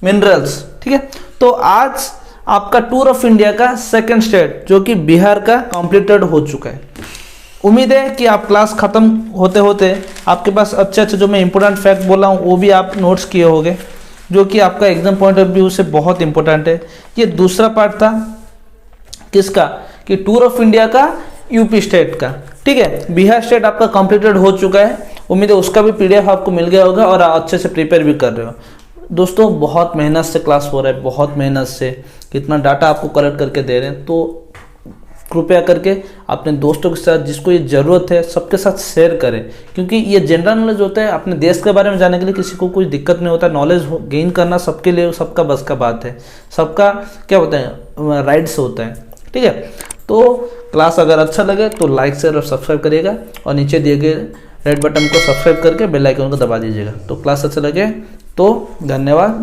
मिनरल्स, ठीक है। तो आज आपका टूर ऑफ इंडिया का सेकंड स्टेट जो कि बिहार का कंप्लीटेड हो चुका है। उम्मीद है कि आप क्लास ख़त्म होते होते आपके पास अच्छे अच्छे जो मैं इंपॉर्टेंट फैक्ट बोला हूँ वो भी आप नोट्स किए होंगे, जो कि आपका एग्जाम पॉइंट ऑफ व्यू से बहुत इंपॉर्टेंट है। ये दूसरा पार्ट था किसका, कि टूर ऑफ इंडिया का यूपी स्टेट का। ठीक है, बिहार स्टेट आपका कंप्लीटेड हो चुका है। उम्मीद है उसका भी पीडीएफ आपको मिल गया होगा और अच्छे से प्रिपेयर भी कर रहे हो। दोस्तों बहुत मेहनत से क्लास हो रहा है, बहुत मेहनत से कितना डाटा आपको कलेक्ट करके दे रहे हैं, तो कृपया करके अपने दोस्तों के साथ जिसको ये ज़रूरत है सबके साथ शेयर करें, क्योंकि ये जनरल नॉलेज होता है। अपने देश के बारे में जानने के लिए किसी को कोई दिक्कत नहीं होता। नॉलेज गेन करना सबके लिए सबका बस का बात है, सबका क्या होता है राइट्स होता है। ठीक है, तो क्लास अगर अच्छा लगे तो लाइक शेयर और सब्सक्राइब करिएगा और नीचे दिए गए रेड बटन को सब्सक्राइब करके बेल आइकन को दबा दीजिएगा। तो क्लास अच्छा लगे तो धन्यवाद।